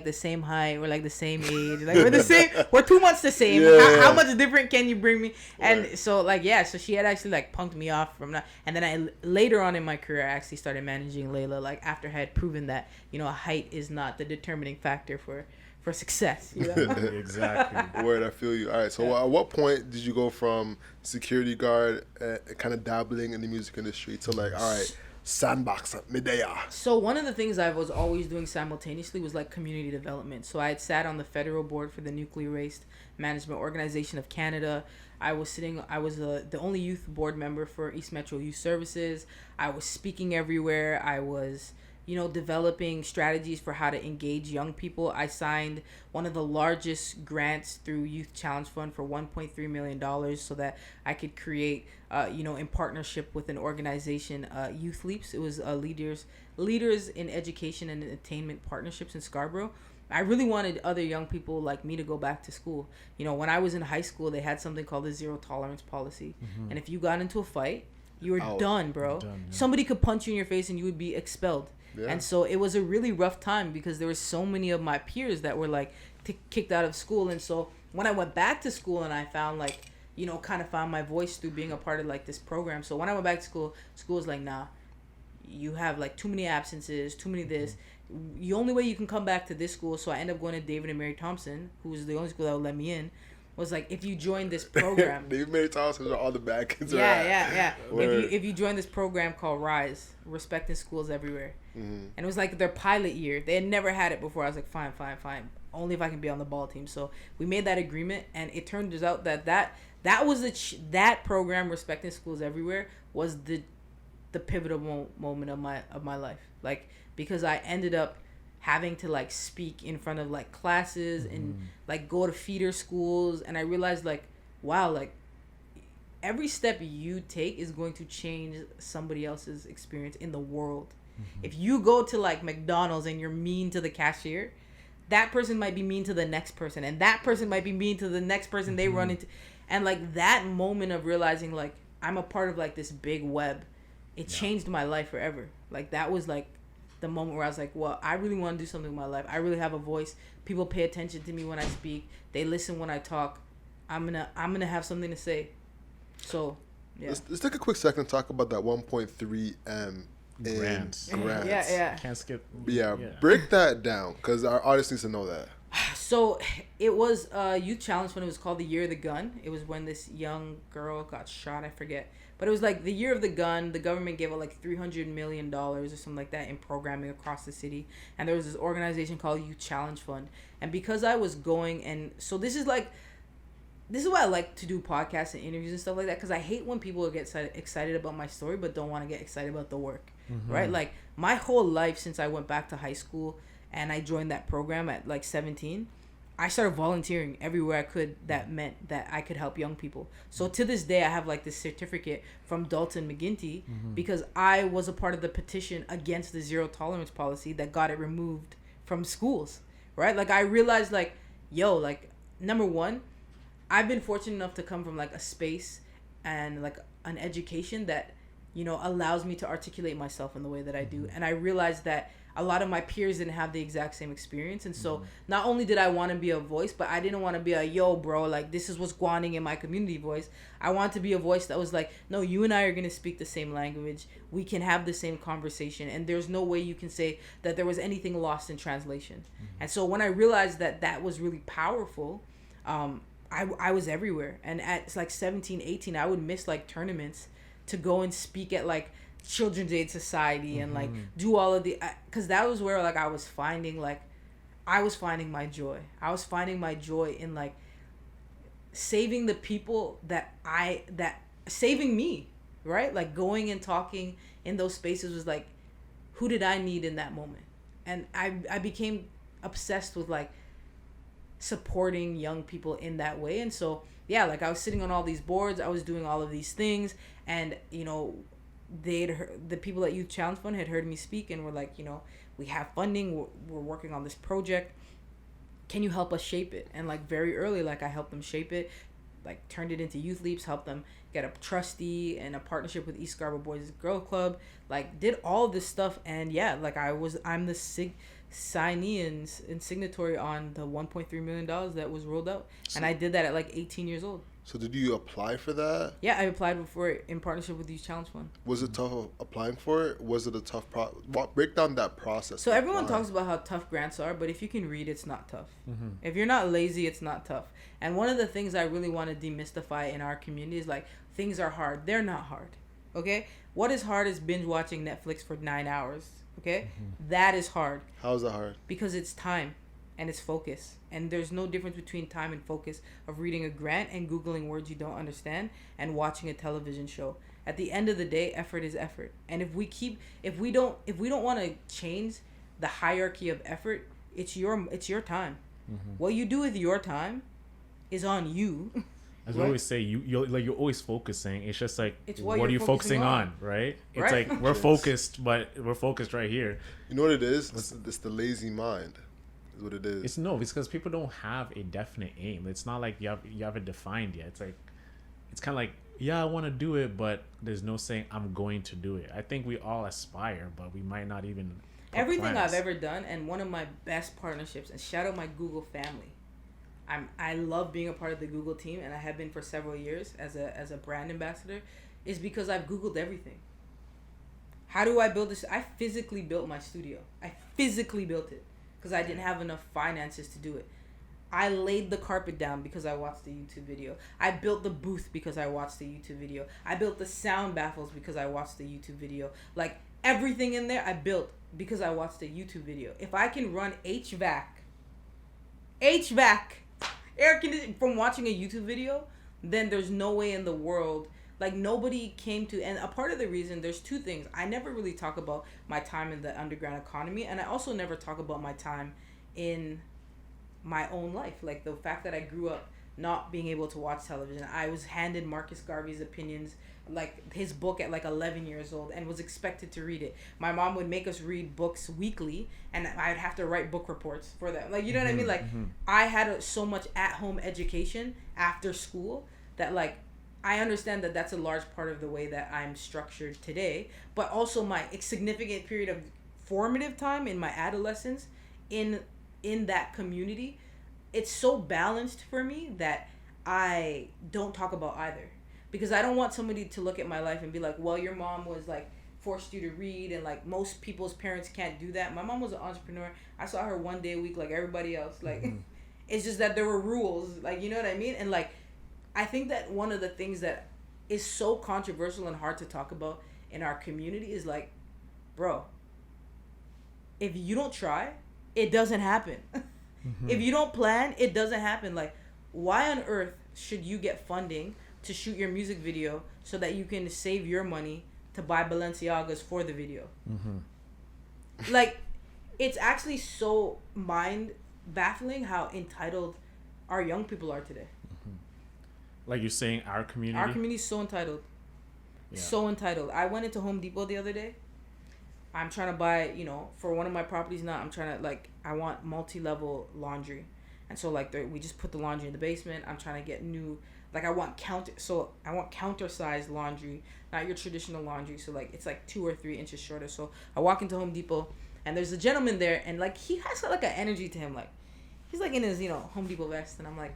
the same height, we're like the same age, like we're the same, we're 2 months the same. How much different can you bring me? And so like, yeah, so she had actually like punked me off from that. And then I later on in my career, I actually started managing Layla, like after I had proven that, you know, height is not the determining factor for success, you know? Exactly. Word, I feel you. All right, so at what point did you go from security guard, kind of dabbling in the music industry, to like, all right, Sandbox, Medea? So one of the things I was always doing simultaneously was like community development. So I had sat on the federal board for the Nuclear Waste Management Organization of Canada. I was the only youth board member for East Metro Youth Services. I was speaking everywhere. I was, you know, developing strategies for how to engage young people. I signed one of the largest grants through Youth Challenge Fund for $1.3 million so that I could create, you know, in partnership with an organization, Youth Leaps. It was leaders in education and attainment partnerships in Scarborough. I really wanted other young people like me to go back to school. You know, when I was in high school, they had something called the zero tolerance policy. Mm-hmm. And if you got into a fight, you were done, bro. Done, yeah. Somebody could punch you in your face and you would be expelled. Yeah. And so it was a really rough time because there were so many of my peers that were like kicked out of school. And so when I went back to school and I found like, you know, kind of found my voice through being a part of like this program. So when I went back to school was like, nah, you have like too many absences, too many this. The only way you can come back to this school, so I ended up going to David and Mary Thompson, who was the only school that would let me in, was like, if you join this program. David and Mary Thompson are all the bad kids. Yeah. If you join this program called RISE, Respect in Schools Everywhere. Mm-hmm. And it was like their pilot year. They had never had it before. I was like, fine. Only if I can be on the ball team. So we made that agreement, and it turned out that was that program, Respect in Schools Everywhere, was the pivotal moment of my life. Like, because I ended up having to like speak in front of like classes and like go to feeder schools, and I realized like, wow, like every step you take is going to change somebody else's experience in the world. If you go to like McDonald's and you're mean to the cashier, that person might be mean to the next person, and that person might be mean to the next person they run into. And like that moment of realizing like I'm a part of like this big web, it changed my life forever. Like that was like the moment where I was like, well, I really want to do something with my life. I really have a voice. People pay attention to me when I speak. They listen when I talk. I'm gonna have something to say. So yeah. Let's take a quick second to talk about that 1.3 M in grants. Yeah. Can't skip. Yeah, break that down because our audience needs to know that. So it was a youth challenge when it was called the Year of the Gun. It was when this young girl got shot. I forget. But it was like the Year of the Gun. The government gave out like $300 million or something like that in programming across the city. And there was this organization called Youth Challenge Fund. And because I was going, and so this is why I like to do podcasts and interviews and stuff like that, because I hate when people get excited about my story but don't want to get excited about the work, right? Like my whole life since I went back to high school and I joined that program at like 17, I started volunteering everywhere I could that meant that I could help young people. So to this day, I have like this certificate from Dalton McGuinty because I was a part of the petition against the zero tolerance policy that got it removed from schools, right? Like I realized like, yo, like number one, I've been fortunate enough to come from like a space and like an education that, you know, allows me to articulate myself in the way that I do. And I realized that a lot of my peers didn't have the exact same experience. And so not only did I want to be a voice, but I didn't want to be a, yo, bro, like this is what's going on in my community voice. I wanted to be a voice that was like, no, you and I are going to speak the same language. We can have the same conversation. And there's no way you can say that there was anything lost in translation. And so when I realized that that was really powerful, I was everywhere. And at like 17, 18, I would miss like tournaments to go and speak at like Children's Aid Society and like do all of the, because that was where like I was finding my joy. I was finding my joy in like saving the people that saving me, right? Like going and talking in those spaces was like, who did I need in that moment? And I became obsessed with like supporting young people in that way. And so yeah, like I was sitting on all these boards, I was doing all of these things, and you know, the people at Youth Challenge Fund had heard me speak and were like, you know, we have funding, we're working on this project, can you help us shape it? And like very early, like I helped them shape it. like turned it into Youth Leaps, helped them get a trustee and a partnership with East Scarborough Boys Girl Club, like did all this stuff. And yeah, like I'm the signee and signatory on the $1.3 million that was rolled out. And I did that at like 18 years old. So did you apply for that? Yeah, I applied for it in partnership with Youth Challenge Fund. Was it tough applying for it? Was it a tough break down that process? So everyone talks about how tough grants are, but if you can read, it's not tough. If you're not lazy, it's not tough. And one of the things I really want to demystify in our community is like, things are hard. They're not hard. Okay? What is hard is binge watching Netflix for 9 hours. Okay? That is hard. How is that hard? Because it's time and it's focus. And there's no difference between time and focus of reading a grant and Googling words you don't understand and watching a television show. At the end of the day, effort is effort. And if we don't want to change the hierarchy of effort, it's your time. What you do with your time is on you. As we always say, you're always focusing. It's just like, what are you focusing focusing on, right? It's like we're focused, but we're focused right here. You know what it is? It's the lazy mind. Is what it is. It's because people don't have a definite aim. It's not like you have it defined yet. It's like, it's kind of like, yeah, I want to do it, but there's no saying I'm going to do it. I think we all aspire, but we might not even. Everything plans. I've ever done, and one of my best partnerships, and shout out my Google family. I love being a part of the Google team, and I have been for several years as a brand ambassador, is because I've Googled everything. How do I build this? I physically built my studio. I physically built it because I didn't have enough finances to do it. I laid the carpet down because I watched the YouTube video. I built the booth because I watched the YouTube video. I built the sound baffles because I watched the YouTube video. Like, everything in there I built because I watched the YouTube video. If I can run HVAC, air conditioning from watching a YouTube video, then there's no way in the world. Like, nobody came to, and a part of the reason, there's two things. I never really talk about my time in the underground economy, and I also never talk about my time in my own life. Like, the fact that I grew up not being able to watch television. I was handed Marcus Garvey's opinions, like his book, at like 11 years old, and was expected to read it. My mom would make us read books weekly, and I'd have to write book reports for them. Like, you know what I mean? Like, I had so much at-home education after school that, like, I understand that that's a large part of the way that I'm structured today, but also my significant period of formative time in my adolescence in that community, it's so balanced for me that I don't talk about either. Because I don't want somebody to look at my life and be like, well, your mom was like forced you to read, and like most people's parents can't do that. My mom was an entrepreneur. I saw her one day a week like everybody else. Like, it's just that there were rules, like, you know what I mean? And like, I think that one of the things that is so controversial and hard to talk about in our community is like, bro, if you don't try, it doesn't happen. If you don't plan, it doesn't happen. Like, why on earth should you get funding to shoot your music video so that you can save your money to buy Balenciagas for the video? Like, it's actually so mind baffling how entitled our young people are today. Like you're saying, our community? Our community is so entitled. Yeah. So entitled. I went into Home Depot the other day. I'm trying to buy, you know, for one of my properties now, I'm trying to, like, I want multi-level laundry. And so, like, we just put the laundry in the basement. I'm trying to get new, like, I want counter-sized laundry, not your traditional laundry. So, like, it's, like, 2 or 3 inches shorter. So, I walk into Home Depot, and there's a gentleman there, and, like, he has, like, an energy to him. Like, he's, like, in his, you know, Home Depot vest, and I'm like,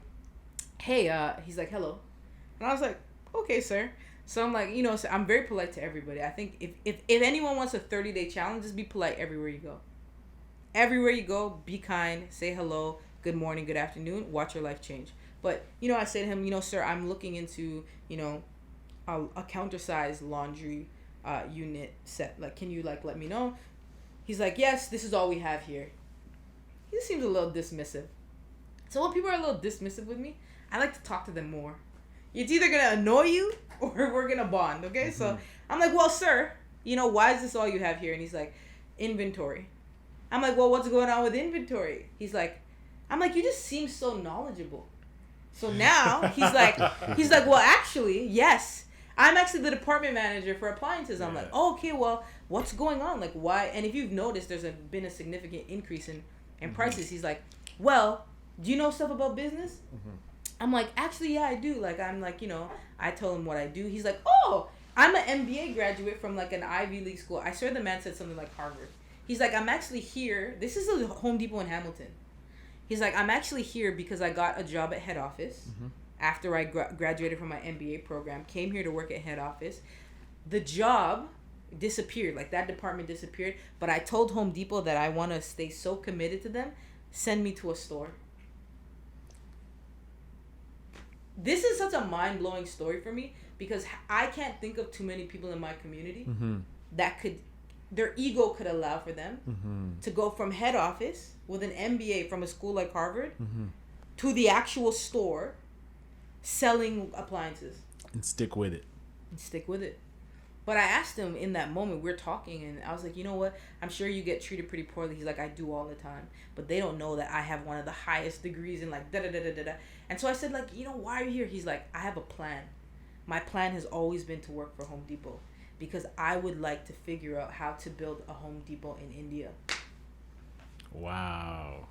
hey, he's like, hello. And I was like, okay, sir. So I'm like, you know, so I'm very polite to everybody. I think if anyone wants a 30-day challenge, just be polite everywhere you go. Everywhere you go, be kind, say hello, good morning, good afternoon, watch your life change. But, you know, I say to him, you know, sir, I'm looking into, you know, a counter-sized laundry unit set. Like, can you, like, let me know? He's like, yes, this is all we have here. He seems a little dismissive. So when people are a little dismissive with me, I like to talk to them more. It's either going to annoy you or we're going to bond, okay? So I'm like, well, sir, you know, why is this all you have here? And he's like, inventory. I'm like, well, what's going on with inventory? I'm like, you just seem so knowledgeable. So now he's like, well, actually, yes. I'm actually the department manager for appliances. I'm like, oh, okay, well, what's going on? Like, why? And if you've noticed, there's been a significant increase in prices. He's like, well, do you know stuff about business? I'm like, actually, yeah, I do. Like, I'm like, I told him what I do. He's like, oh, I'm an MBA graduate from like an Ivy League school. I swear the man said something like Harvard. He's like, I'm actually here. This is a Home Depot in Hamilton. He's like, I'm actually here because I got a job at head office after I graduated from my MBA program. Came here to work at head office. The job disappeared. Like, that department disappeared. But I told Home Depot that I want to stay so committed to them. Send me to a store. This is such a mind-blowing story for me because I can't think of too many people in my community that their ego could allow for them to go from head office with an MBA from a school like Harvard to the actual store selling appliances. And stick with it. But I asked him in that moment, we're talking, and I was like, you know what? I'm sure you get treated pretty poorly. He's like, I do all the time. But they don't know that I have one of the highest degrees in like da-da-da-da-da-da. And so I said, like, why are you here? He's like, I have a plan. My plan has always been to work for Home Depot because I would like to figure out how to build a Home Depot in India. Wow.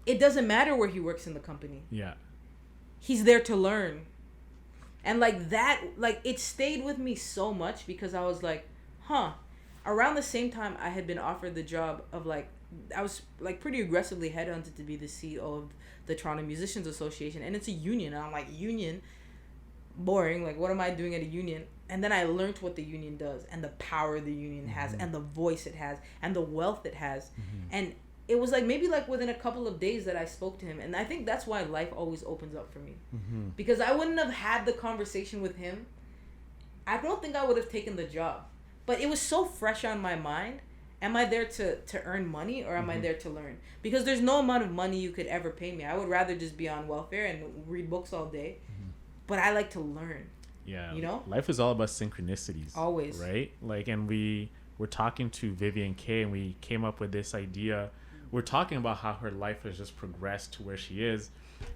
It doesn't matter where he works in the company. Yeah. He's there to learn. And like that, like it stayed with me so much because I was like, around the same time I had been offered the job of like, I was like pretty aggressively headhunted to be the CEO of the Toronto Musicians Association. And it's a union. And I'm like, union? Boring. Like, what am I doing at a union? And then I learned what the union does and the power the union has and the voice it has and the wealth it has. And it was like maybe like within a couple of days that I spoke to him. And I think that's why life always opens up for me. Because I wouldn't have had the conversation with him. I don't think I would have taken the job. But it was so fresh on my mind. Am I there to earn money or am I there to learn? Because there's no amount of money you could ever pay me. I would rather just be on welfare and read books all day. But I like to learn. Yeah. Life is all about synchronicities. Always. Right? Like, and we were talking to Vivian K and we came up with this idea. We're talking about how her life has just progressed to where she is.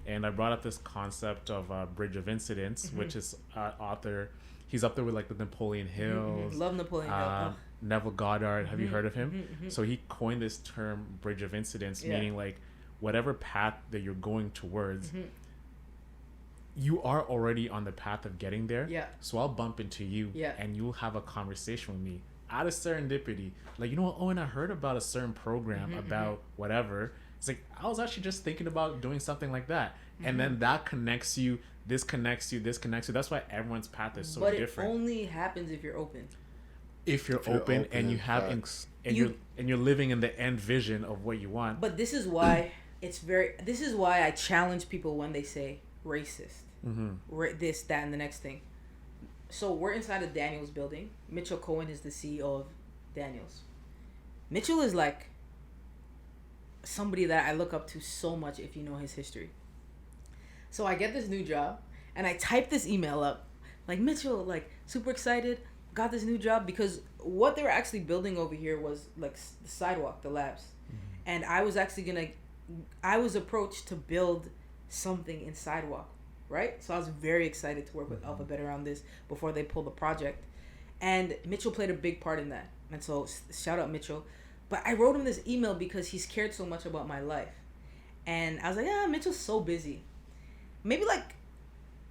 And I brought up this concept of Bridge of Incidents, which is author. He's up there with like the Napoleon Hills. Love Napoleon Hill. Neville Goddard. Have you heard of him? So he coined this term Bridge of Incidents, meaning like whatever path that you're going towards, you are already on the path of getting there. Yeah. So I'll bump into you and you'll have a conversation with me out of serendipity. Like, you know what, Owen, I heard about a certain program about whatever. It's like, I was actually just thinking about doing something like that. And then that connects you, this connects you, this connects you. That's why everyone's path is so different. But it only happens if you're open. If you're open and you have you're living in the end vision of what you want. But this is why this is why I challenge people when they say racist. This, that, and the next thing. So we're inside a Daniels building. Mitchell Cohen is the CEO of Daniels. Mitchell is like somebody that I look up to so much if you know his history. So I get this new job and I type this email up. Like, Mitchell, like, super excited, got this new job, because what they were actually building over here was like the sidewalk, the labs. And I was approached to build something in sidewalk. Right? So I was very excited to work with Alphabet around this before they pulled the project. And Mitchell played a big part in that. And so shout out Mitchell. But I wrote him this email because he's cared so much about my life. And I was like, Mitchell's so busy. Maybe like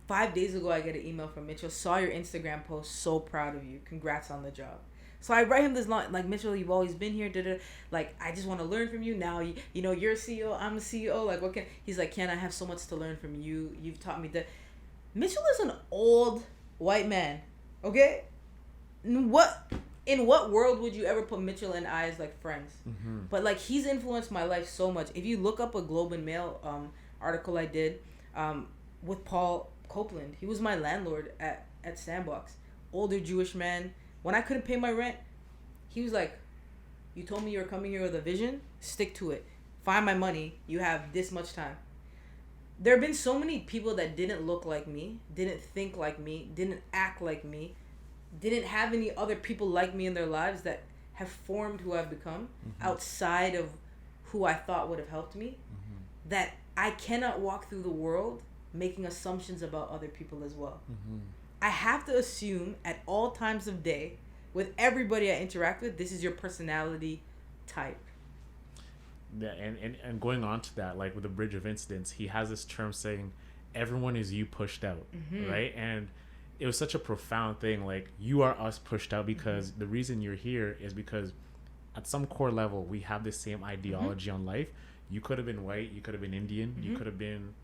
5 days ago, I get an email from Mitchell. Saw your Instagram post. So proud of you. Congrats on the job. So I write him this line, like, Mitchell, you've always been here. Like, I just want to learn from you. Now, you know, you're a CEO. I'm a CEO. Like, what can... He's like, I have so much to learn from you. You've taught me that. Mitchell is an old white man. Okay? In what world would you ever put Mitchell and I as, like, friends? But, like, he's influenced my life so much. If you look up a Globe and Mail article I did with Paul Copeland, he was my landlord at Sandbox. Older Jewish man. When I couldn't pay my rent, he was like, you told me you were coming here with a vision? Stick to it. Find my money. You have this much time. There have been so many people that didn't look like me, didn't think like me, didn't act like me, didn't have any other people like me in their lives that have formed who I've become outside of who I thought would have helped me, that I cannot walk through the world making assumptions about other people as well. I have to assume at all times of day, with everybody I interact with, this is your personality type. and going on to that, like with the Bridge of Incidents, he has this term saying, everyone is you pushed out, right? And it was such a profound thing. Like, you are us pushed out because the reason you're here is because at some core level, we have the same ideology on life. You could have been white, you could have been Indian, you could have been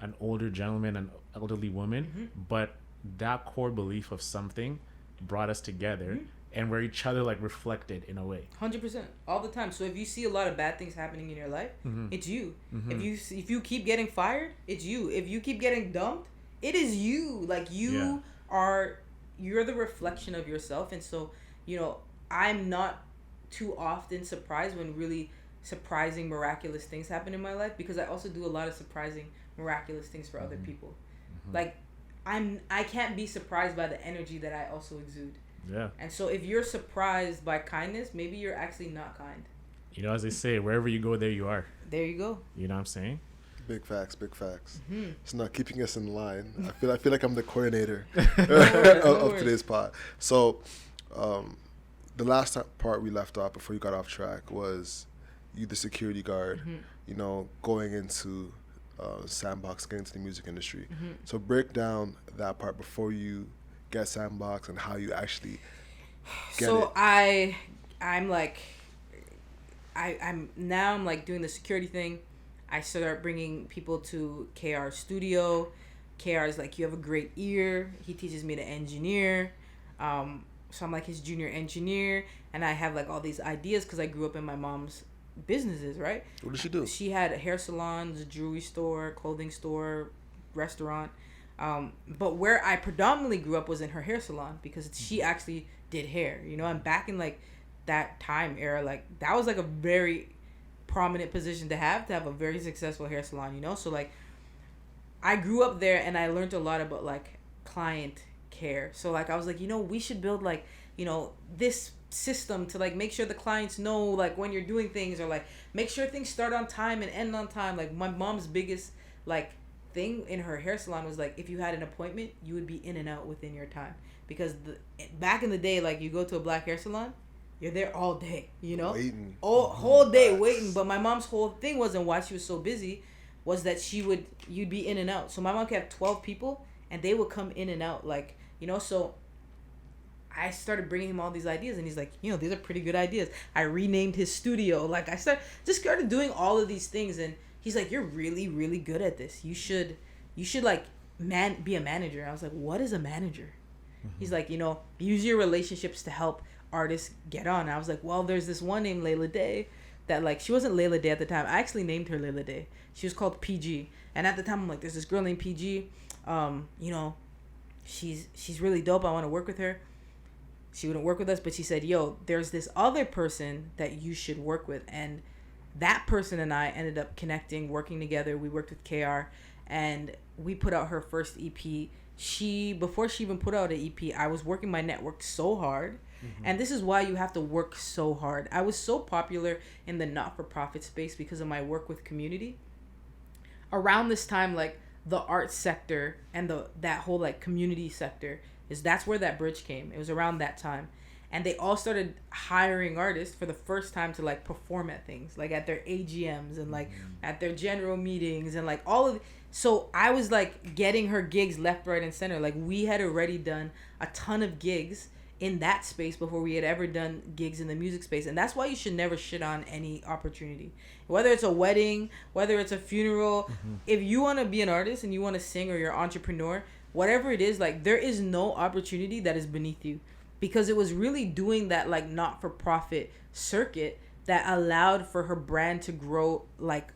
an older gentleman, an elderly woman, but that core belief of something brought us together, and we're each other like reflected in a way. 100%, all the time. So if you see a lot of bad things happening in your life, it's you. If you keep getting fired, it's you. If you keep getting dumped, it is you. Like, you're the reflection of yourself. And so, you know, I'm not too often surprised when really surprising, miraculous things happen in my life, because I also do a lot of surprising, miraculous things for other people. Like, I can't be surprised by the energy that I also exude. Yeah. And so if you're surprised by kindness, maybe you're actually not kind. You know, as they say, wherever you go, there you are. There you go. You know what I'm saying? Big facts. It's not keeping us in line. I feel like I'm the coordinator of today's pod. So, the last part we left off before you got off track was you, the security guard, you know, going into Sandbox, getting into the music industry. So break down that part before you get Sandbox and how you actually get so it. I'm like doing the security thing. I start bringing people to KR's studio. KR is like, you have a great ear. He teaches me to engineer. So I'm like his junior engineer, and I have like all these ideas because I grew up in my mom's businesses, right? What did she do? She had hair salons, a jewelry store, clothing store, restaurant. But where I predominantly grew up was in her hair salon, because she actually did hair, you know, and back in like that time era, like that was like a very prominent position to have a very successful hair salon, you know? So like I grew up there and I learned a lot about like client care. So like I was like, you know, we should build like, you know, this system to like make sure the clients know like when you're doing things, or like make sure things start on time and end on time. Like my mom's biggest like thing in her hair salon was like, if you had an appointment, you would be in and out within your time, because back in the day, like you go to a black hair salon, you're there all day, you know, waiting, whole day waiting. But my mom's whole thing wasn't why she was so busy, was that you'd be in and out. So my mom could have 12 people and they would come in and out, like, you know. So I started bringing him all these ideas, and he's like, you know, these are pretty good ideas. I renamed his studio. Like I started doing all of these things, and he's like, you're really, really good at this. You should like be a manager. I was like, what is a manager? He's like, you know, use your relationships to help artists get on. And I was like, well, there's this one named Layla Day that, like, she wasn't Layla Day at the time. I actually named her Layla Day. She was called PG. And at the time, I'm like, there's this girl named PG. You know, she's really dope. I want to work with her. She wouldn't work with us, but she said, yo, there's this other person that you should work with. And that person and I ended up connecting, working together. We worked with KR, and we put out her first EP. Before she even put out an EP, I was working my network so hard. And this is why you have to work so hard. I was so popular in the not-for-profit space because of my work with community. Around this time, like, the art sector and that whole, like, community sector, that's where that bridge came. It was around that time. And they all started hiring artists for the first time to, like, perform at things, like at their AGMs and, like, at their general meetings and, like, all of. So I was, like, getting her gigs left, right, and center. Like, we had already done a ton of gigs in that space before we had ever done gigs in the music space. And that's why you should never shit on any opportunity. Whether it's a wedding, whether it's a funeral, if you want to be an artist and you want to sing, or you're an entrepreneur, whatever it is, like, there is no opportunity that is beneath you. Because it was really doing that, like, not-for-profit circuit that allowed for her brand to grow like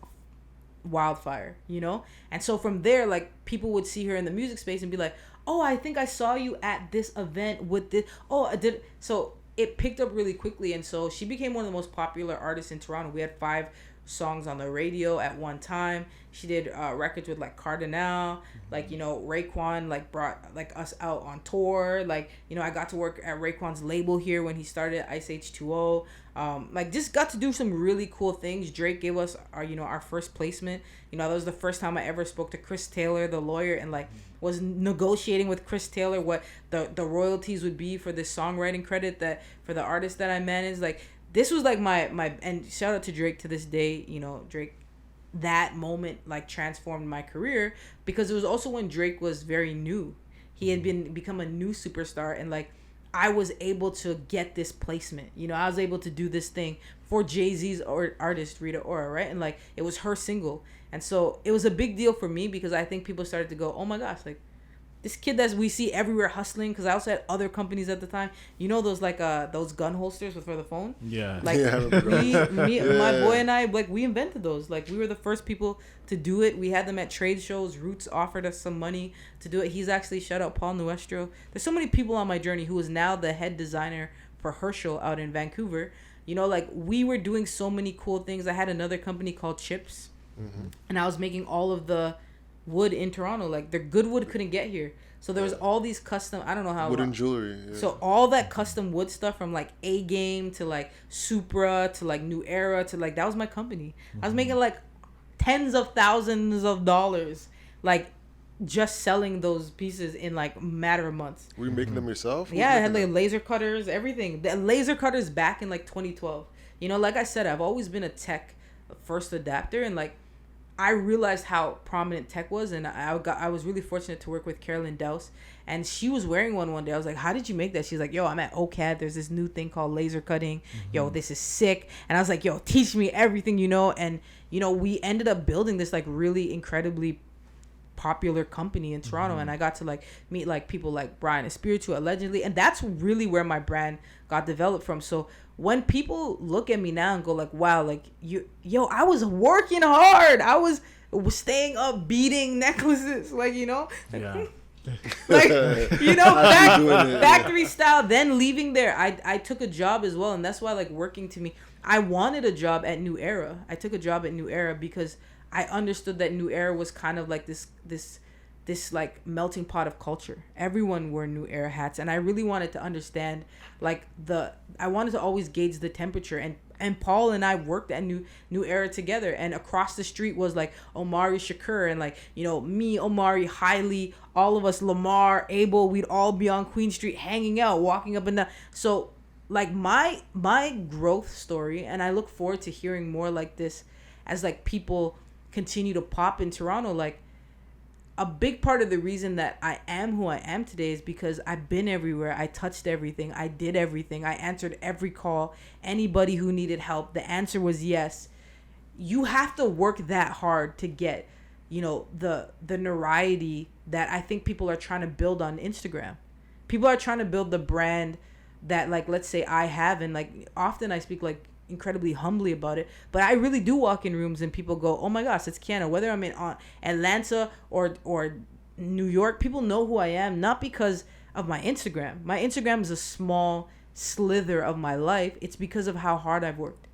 wildfire, you know? And so from there, like, people would see her in the music space and be like, oh, I think I saw you at this event with this. Oh, I did. So it picked up really quickly. And so she became one of the most popular artists in Toronto. We had 5 songs on the radio at one time. She did records with, like, Cardinal, like, you know, Raekwon, like, brought, like, us out on tour. Like, you know, I got to work at Raekwon's label here when he started Ice H2O. Like, just got to do some really cool things. Drake gave us our first placement. You know, that was the first time I ever spoke to Chris Taylor, the lawyer, and, like, was negotiating with Chris Taylor what the royalties would be for this songwriting credit that for the artist that I managed. Like, this was like my and shout out to Drake to this day. You know, Drake, that moment like transformed my career, because it was also when Drake was very new. He had become a new superstar, and like I was able to get this placement. You know, I was able to do this thing for Jay-Z's artist Rita Ora, right? And like it was her single, and so it was a big deal for me, because I think people started to go, oh my gosh, like this kid that we see everywhere hustling. Because I also had other companies at the time. You know those like those gun holsters for the phone. Yeah. Like my boy and I, like we invented those. Like we were the first people to do it. We had them at trade shows. Roots offered us some money to do it. He's actually, shout out Paul Nuestro. There's so many people on my journey who is now the head designer for Herschel out in Vancouver. You know, like we were doing so many cool things. I had another company called Chips, and I was making all of the wood in Toronto. Like the good wood couldn't get here, so there was all these custom, I don't know how, wooden jewelry, so all that custom wood stuff, from like A Game to like Supra to like New Era to like, that was my company. I was making like tens of thousands of dollars, like just selling those pieces in like a matter of months. Were you making them yourself? Yeah, I had like laser cutters, everything. The laser cutters back in like 2012. You know, like I said, I've always been a tech first adapter, and like I realized how prominent tech was, and I was really fortunate to work with Carolyn Douse, and she was wearing one day. I was like, how did you make that? She's like, yo, I'm at OCAD. There's this new thing called laser cutting. Yo, this is sick. And I was like, yo, teach me everything you know. And, you know, we ended up building this like really incredibly popular company in Toronto, and I got to like meet like people like Brian Espiritu allegedly, and that's really where my brand got developed from. So when people look at me now and go like, wow, like I was working hard, I was staying up beating necklaces, like, you know, like, you know, factory style, then leaving there, I took a job as well. And that's why like working, to me, I wanted a job at New Era. I took a job at New Era because I understood that New Era was kind of like this like melting pot of culture. Everyone wore New Era hats, and I really wanted to understand like I wanted to always gauge the temperature. And Paul and I worked at New Era together, and across the street was like Omari Shakur, and like, you know, me, Omari, Hailey, all of us, Lamar, Abel, we'd all be on Queen Street hanging out, walking up and down. So like my growth story, and I look forward to hearing more like this as like people continue to pop in Toronto. Like a big part of the reason that I am who I am today is because I've been everywhere. I touched everything. I did everything. I answered every call. Anybody who needed help, the answer was yes. You have to work that hard to get, you know, the notoriety that I think people are trying to build on Instagram. People are trying to build the brand that, like, let's say I have, and like often I speak like incredibly humbly about it, but I really do walk in rooms and people go, oh my gosh, it's Kiana. Whether I'm in Atlanta or New York, people know who I am, not because of my Instagram. My Instagram is a small slither of my life. It's because of how hard I've worked,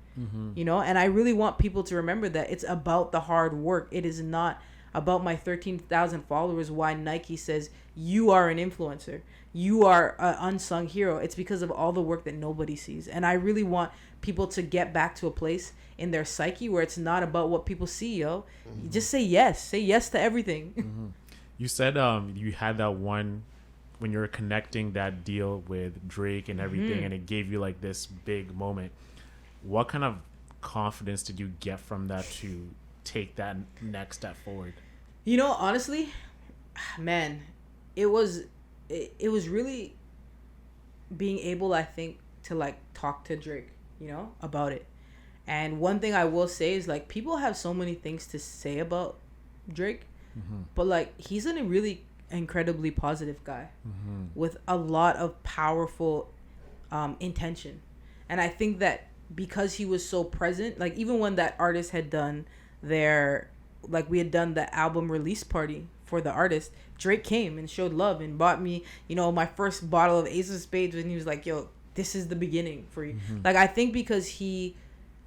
you know. And I really want people to remember that it's about the hard work. It is not about my 13,000 followers. Why Nike says you are an influencer, you are an unsung hero. It's because of all the work that nobody sees. And I really want people to get back to a place in their psyche where it's not about what people see, yo. You just say yes to everything. You said you had that one when you were connecting that deal with Drake and everything, and it gave you like this big moment. What kind of confidence did you get from that to take that next step forward? You know, honestly, man, it was really being able, I think, to like talk to Drake, you know, about it. And one thing I will say is like people have so many things to say about Drake, but like he's a really incredibly positive guy with a lot of powerful intention. And I think that because he was so present, like even when that artist had done like we had done the album release party for the artist, Drake came and showed love and bought me, you know, my first bottle of Ace of Spades, and he was like, yo, this is the beginning for you. Like I think because he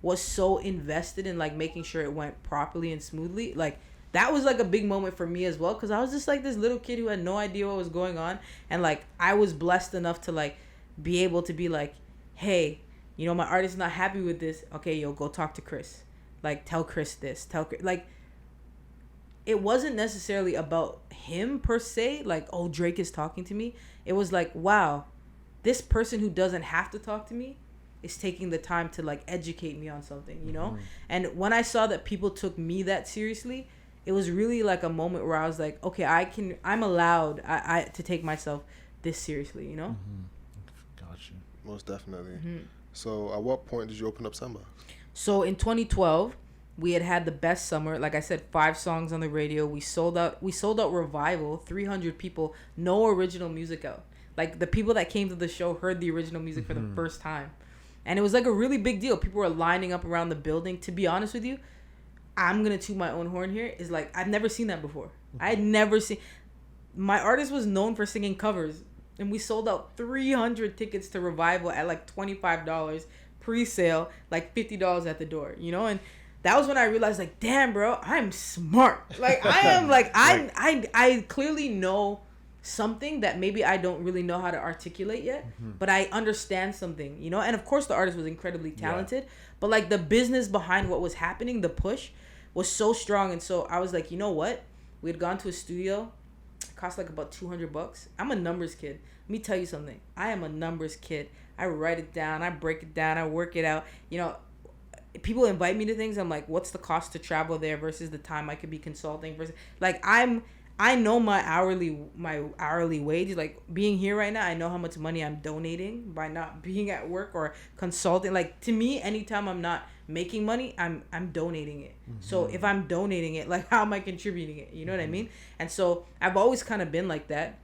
was so invested in like making sure it went properly and smoothly, like that was like a big moment for me as well, because I was just like this little kid who had no idea what was going on, and like I was blessed enough to like be able to be like, hey, you know, my artist's not happy with this. Okay, yo, go talk to Chris. Like tell Chris this. Like it wasn't necessarily about him per se, like, oh, Drake is talking to me. It was like, wow, this person who doesn't have to talk to me is taking the time to like educate me on something, you know? And when I saw that people took me that seriously, it was really like a moment where I was like, okay, I'm allowed I to take myself this seriously, you know? Gotcha. Most definitely. So at what point did you open up Sandbox? So in 2012, we had the best summer. Like I said, 5 songs on the radio. We sold out Revival, 300 people, no original music out. Like the people that came to the show heard the original music for the first time. And it was like a really big deal. People were lining up around the building. To be honest with you, I'm going to toot my own horn here. Is like, I've never seen that before. I had never seen. My artist was known for singing covers. And we sold out 300 tickets to Revival at like $25 pre-sale, like $50 at the door, you know? And that was when I realized, like, damn, bro, I'm smart. Like, I am, like, I clearly know something that maybe I don't really know how to articulate yet, but I understand something, you know? And, of course, the artist was incredibly talented, but, like, the business behind what was happening, the push, was so strong. And so I was like, you know what? We had gone to a studio. It cost, like, about $200. I'm a numbers kid. Let me tell you something. I am a numbers kid. I write it down. I break it down. I work it out. You know, people invite me to things. I'm like, what's the cost to travel there versus the time I could be consulting versus, like, I know my hourly wage. Like, being here right now, I know how much money I'm donating by not being at work or consulting. Like, to me, anytime I'm not making money, I'm donating it. So if I'm donating it, like, how am I contributing it? You know what I mean? And so I've always kind of been like that.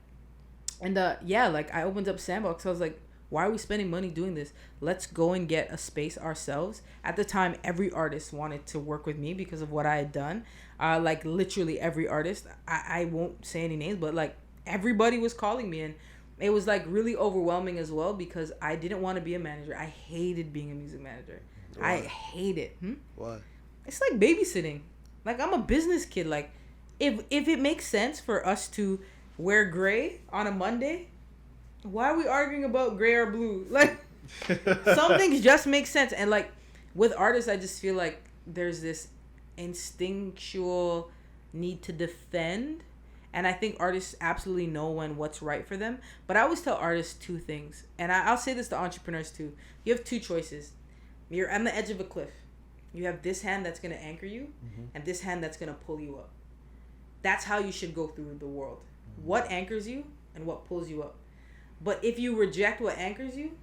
And like, I opened up Sandbox. I was like, why are we spending money doing this? Let's go and get a space ourselves. At the time, every artist wanted to work with me because of what I had done. Like, literally every artist. I won't say any names, but, like, everybody was calling me. And it was, like, really overwhelming as well because I didn't want to be a manager. I hated being a music manager. Why? I hate it. Why? It's like babysitting. Like, I'm a business kid. Like, if it makes sense for us to wear gray on a Monday, why are we arguing about gray or blue? Like, some things just make sense. And, like, with artists, I just feel like there's this instinctual need to defend. And I think artists absolutely know what's right for them. But I always tell artists 2 things. And I'll say this to entrepreneurs too. You have 2 choices. You're on the edge of a cliff. You have this hand that's going to anchor you and this hand that's going to pull you up. That's how you should go through the world. What anchors you and what pulls you up. But if you reject what anchors you,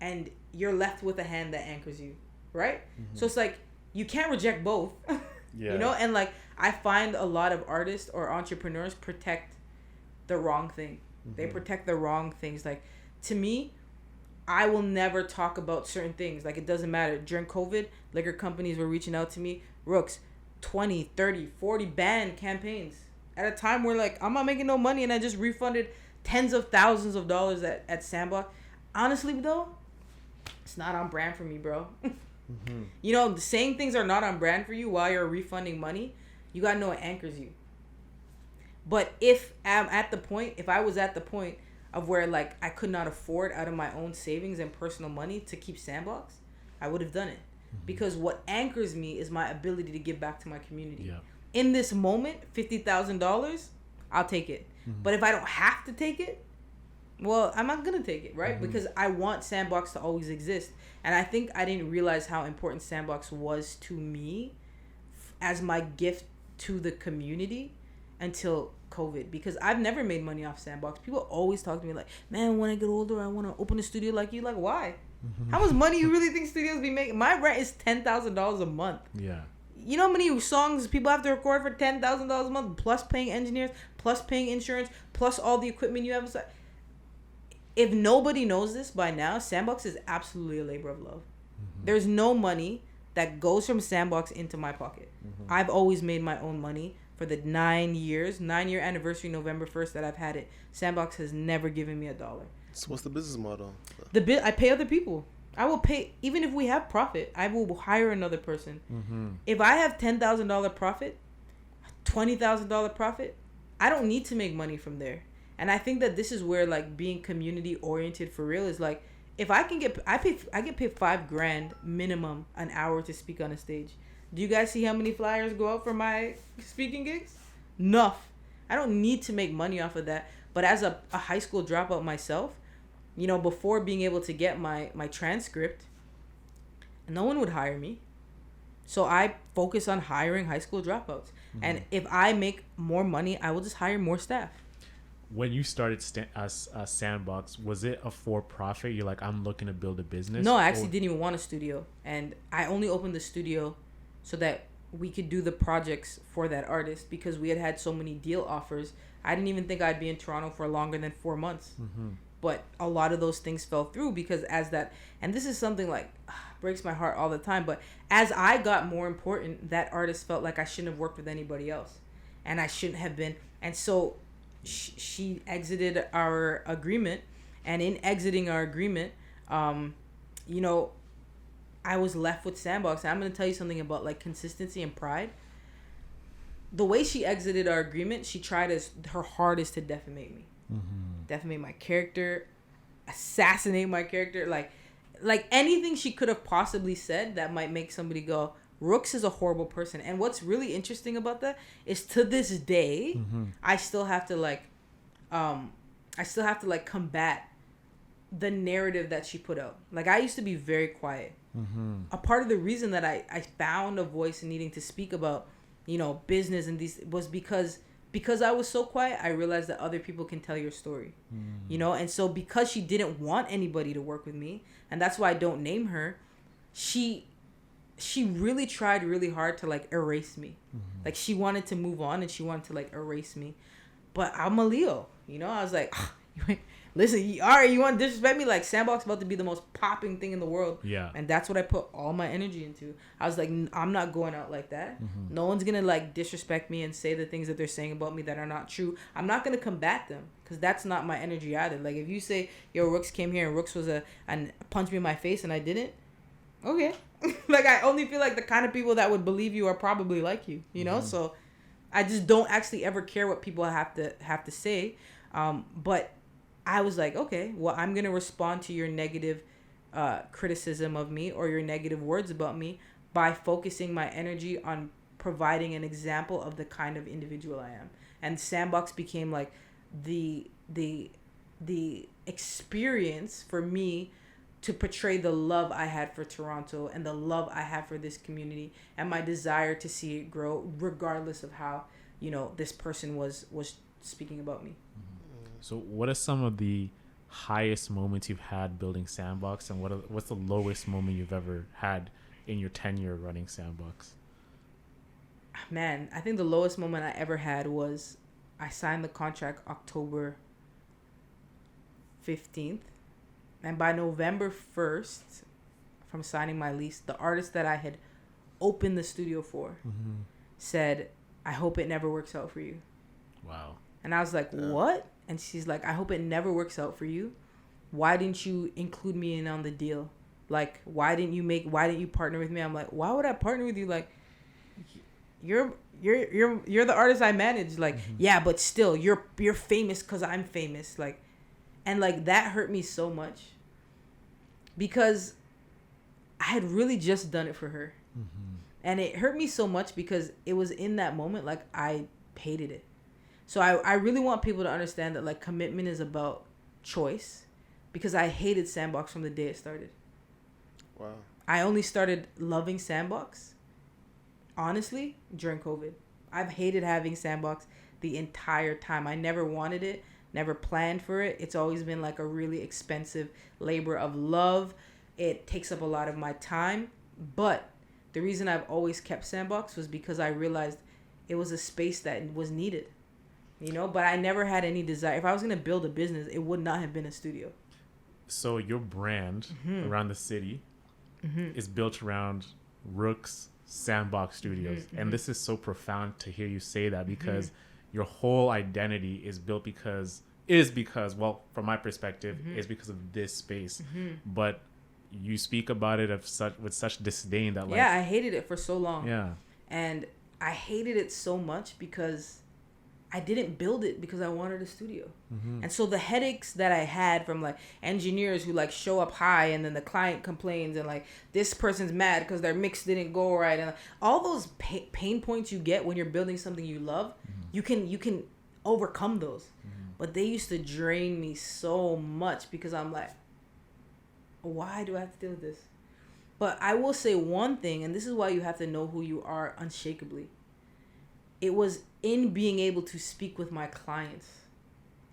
and you're left with a hand that anchors you, right? So it's like, you can't reject both, you know? And, like, I find a lot of artists or entrepreneurs protect the wrong thing. They protect the wrong things. Like, to me, I will never talk about certain things. Like, it doesn't matter. During COVID, liquor companies were reaching out to me. Rookz, 20, 30, 40 ban campaigns. At a time where, like, I'm not making no money and I just refunded tens of thousands of dollars at Sandbox. Honestly, though, it's not on brand for me, bro. You know, saying things are not on brand for you while you're refunding money, you gotta know what anchors you. But if I was at the point of where, like, I could not afford out of my own savings and personal money to keep Sandbox, I would have done it. Because what anchors me is my ability to give back to my community. Yeah. In this moment, $50,000, I'll take it. But if I don't have to take it, well, I'm not going to take it, right? Because I want Sandbox to always exist. And I think I didn't realize how important Sandbox was to me as my gift to the community until COVID. Because I've never made money off Sandbox. People always talk to me like, man, when I get older, I want to open a studio like you. Like, why? How much money you really think studios be making? My rent is $10,000 a month. Yeah. You know how many songs people have to record for $10,000 a month, plus paying engineers, plus paying insurance, plus all the equipment you have? If nobody knows this by now, Sandbox is absolutely a labor of love. There's no money that goes from Sandbox into my pocket. I've always made my own money for the 9-year anniversary, November 1st that I've had it. Sandbox has never given me $1. So what's the business model? I pay other people. I will pay, even if we have profit, I will hire another person. If I have $10,000 profit, $20,000 profit, I don't need to make money from there. And I think that this is where, like, being community oriented for real is like, if I can I get paid $5,000 minimum an hour to speak on a stage. Do you guys see how many flyers go out for my speaking gigs? Enough. I don't need to make money off of that. But as a high school dropout myself, you know, before being able to get my transcript, no one would hire me. So I focus on hiring high school dropouts. And if I make more money, I will just hire more staff. When you started Sandbox, was it a for-profit? You're like, I'm looking to build a business? No, I actually didn't even want a studio. And I only opened the studio so that we could do the projects for that artist, because we had so many deal offers. I didn't even think I'd be in Toronto for longer than 4 months. But a lot of those things fell through because and this is something like breaks my heart all the time, but as I got more important, that artist felt like I shouldn't have worked with anybody else, and I shouldn't have been. And so she exited our agreement, and in exiting our agreement, you know, I was left with Sandbox. And I'm going to tell you something about like consistency and pride. The way she exited our agreement, she tried her hardest to defamate me. Defamate my character, assassinate my character, like anything she could have possibly said that might make somebody go, Rookz is a horrible person. And what's really interesting about that is, to this day, I still have to combat the narrative that she put out. Like, I used to be very quiet. A part of the reason that I found a voice in needing to speak about, you know, business and these was because I was so quiet, I realized that other people can tell your story, you know? And so because she didn't want anybody to work with me, and that's why I don't name her, she really tried really hard to like erase me. Like, she wanted to move on and she wanted to like erase me. But I'm a Leo, you know? I was like, listen, all right, you want to disrespect me? Like, Sandbox about to be the most popping thing in the world. Yeah. And that's what I put all my energy into. I was like, I'm not going out like that. No one's going to, like, disrespect me and say the things that they're saying about me that are not true. I'm not going to combat them, because that's not my energy either. Like, if you say, yo, Rookz came here and Rookz was and punched me in my face and I didn't, okay. Like, I only feel like the kind of people that would believe you are probably like you, you know? So I just don't actually ever care what people have to say. But I was like, okay, well, I'm going to respond to your negative criticism of me or your negative words about me by focusing my energy on providing an example of the kind of individual I am. And Sandbox became like the experience for me to portray the love I had for Toronto and the love I have for this community and my desire to see it grow, regardless of how, you know, this person was speaking about me. So what are some of the highest moments you've had building Sandbox, and what's the lowest moment you've ever had in your tenure running Sandbox? Man, I think the lowest moment I ever had was I signed the contract October 15th. And by November 1st, from signing my lease, the artist that I had opened the studio for said, I hope it never works out for you. Wow. And I was like, what? And she's like, I hope it never works out for you. Why didn't you include me in on the deal? Like, why didn't you partner with me? I'm like, why would I partner with you? Like, you're the artist I manage. Like, yeah, but still, you're famous because I'm famous. Like, and like that hurt me so much because I had really just done it for her. And it hurt me so much because it was in that moment, like, I hated it. So I really want people to understand that, like, commitment is about choice, because I hated Sandbox from the day it started. Wow. I only started loving Sandbox, honestly, during COVID. I've hated having Sandbox the entire time. I never wanted it, never planned for it. It's always been like a really expensive labor of love. It takes up a lot of my time. But the reason I've always kept Sandbox was because I realized it was a space that was needed. You know, but I never had any desire. If I was going to build a business, it would not have been a studio. So your brand around the city is built around Rookz Sandbox Studios. And this is so profound to hear you say that, because your whole identity is built because, well, from my perspective, is because of this space. But you speak about it with such disdain that, like, yeah, I hated it for so long. Yeah. And I hated it so much because I didn't build it because I wanted a studio. And so the headaches that I had from, like, engineers who, like, show up high and then the client complains and, like, this person's mad because their mix didn't go right, and all those pain points you get when you're building something you love, you can overcome those. but they used to drain me so much because I'm like, why do I have to deal with this? But I will say one thing, and this is why you have to know who you are unshakably. It was in being able to speak with my clients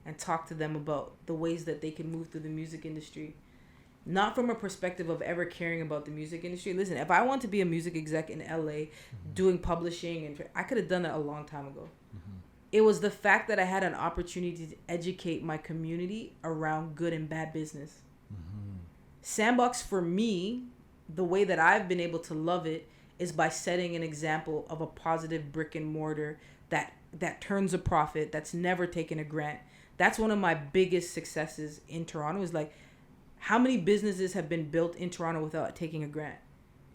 and talk to them about the ways that they can move through the music industry. Not from a perspective of ever caring about the music industry. Listen, if I want to be a music exec in LA, doing publishing, and I could have done it a long time ago. It was the fact that I had an opportunity to educate my community around good and bad business. Sandbox, for me, the way that I've been able to love it is by setting an example of a positive brick and mortar that turns a profit, that's never taken a grant. That's one of my biggest successes in Toronto, is like, how many businesses have been built in Toronto without taking a grant?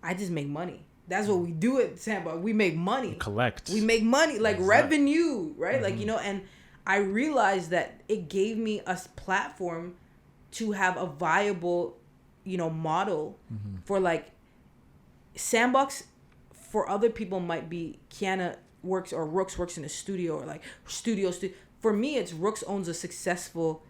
I just make money. That's what we do at Sandbox. We make money. We collect. We make money, like revenue, right? Like, and I realized that it gave me a platform to have a viable, model for like Sandbox. For other people might be Kiana works or Rookz works in a studio or like studio. For me, it's Rookz owns a successful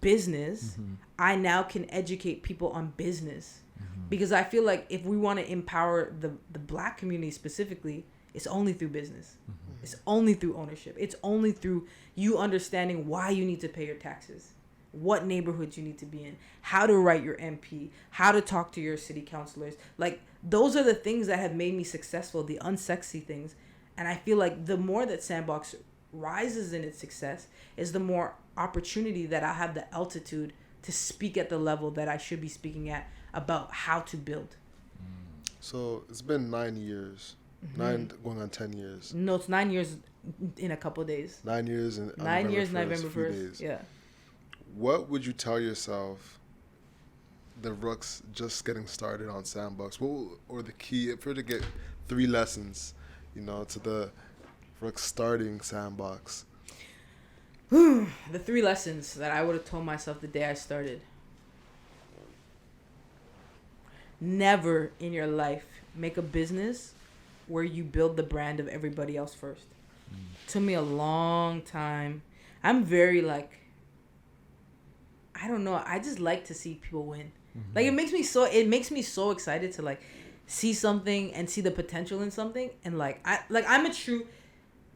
business. I now can educate people on business because I feel like if we want to empower the Black community specifically, it's only through business. It's only through ownership. It's only through you understanding why you need to pay your taxes, what neighborhoods you need to be in, how to write your MP, how to talk to your city councilors. Like, those are the things that have made me successful, the unsexy things. And I feel like the more that Sandbox rises in its success is the more opportunity that I have the altitude to speak at the level that I should be speaking at about how to build. So it's been 9 years, 9 going on 10 years. No, it's 9 years in a couple of days. 9 years in 9 years, November 1st. Days. Yeah. What would you tell yourself, the Rookz just getting started on Sandbox? Or the key, if you were to get 3 lessons, to the Rookz starting Sandbox? The 3 lessons that I would have told myself the day I started. Never in your life make a business where you build the brand of everybody else first. Took me a long time. I'm very I don't know. I just like to see people win. Like, it makes me so excited to like see something and see the potential in something. And I'm a true,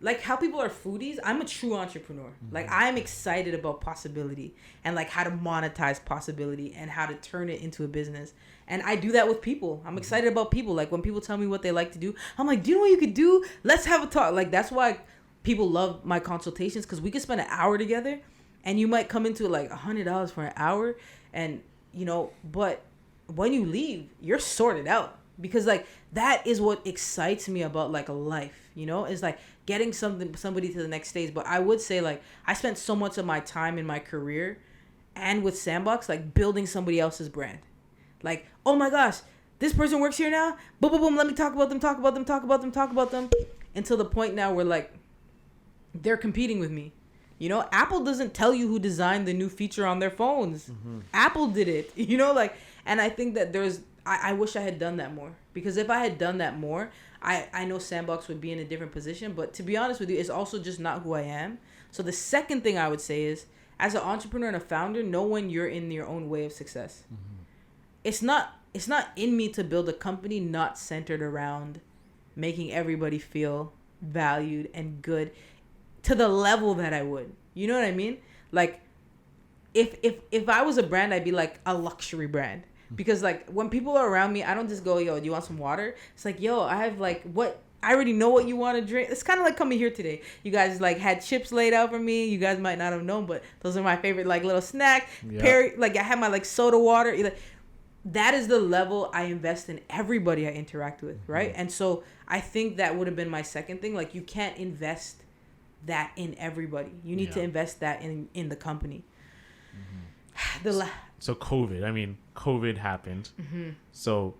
like how people are foodies, I'm a true entrepreneur. Like, I'm excited about possibility and like how to monetize possibility and how to turn it into a business. And I do that with people. I'm excited about people. Like, when people tell me what they like to do, I'm like, do you know what you could do? Let's have a talk. Like, that's why people love my consultations, because we could spend an hour together and you might come into like $100 for an hour. And, but when you leave, you're sorted out, because like that is what excites me about like a life, is like getting somebody to the next stage. But I would say, like, I spent so much of my time in my career and with Sandbox, like, building somebody else's brand. Like, oh my gosh, this person works here now. Boom, boom, boom. Let me talk about them. Until the point now where like they're competing with me. Apple doesn't tell you who designed the new feature on their phones. Apple did it. And I think that I wish I had done that more, because if I had done that more, I know Sandbox would be in a different position. But to be honest with you, it's also just not who I am. So the second thing I would say is, as an entrepreneur and a founder, know when you're in your own way of success. It's not in me to build a company not centered around making everybody feel valued and good to the level that I would. You know what I mean? Like, if I was a brand, I'd be like a luxury brand. Because like when people are around me, I don't just go, yo, do you want some water? It's like, yo, I have like I already know what you want to drink. It's kind of like coming here today. You guys like had chips laid out for me. You guys might not have known, but those are my favorite like little snack. Yeah. Like I had my like soda water. That is the level I invest in everybody I interact with, right? And so I think that would have been my second thing. Like, you can't invest that in everybody. You need to invest that in the company. So COVID happened. So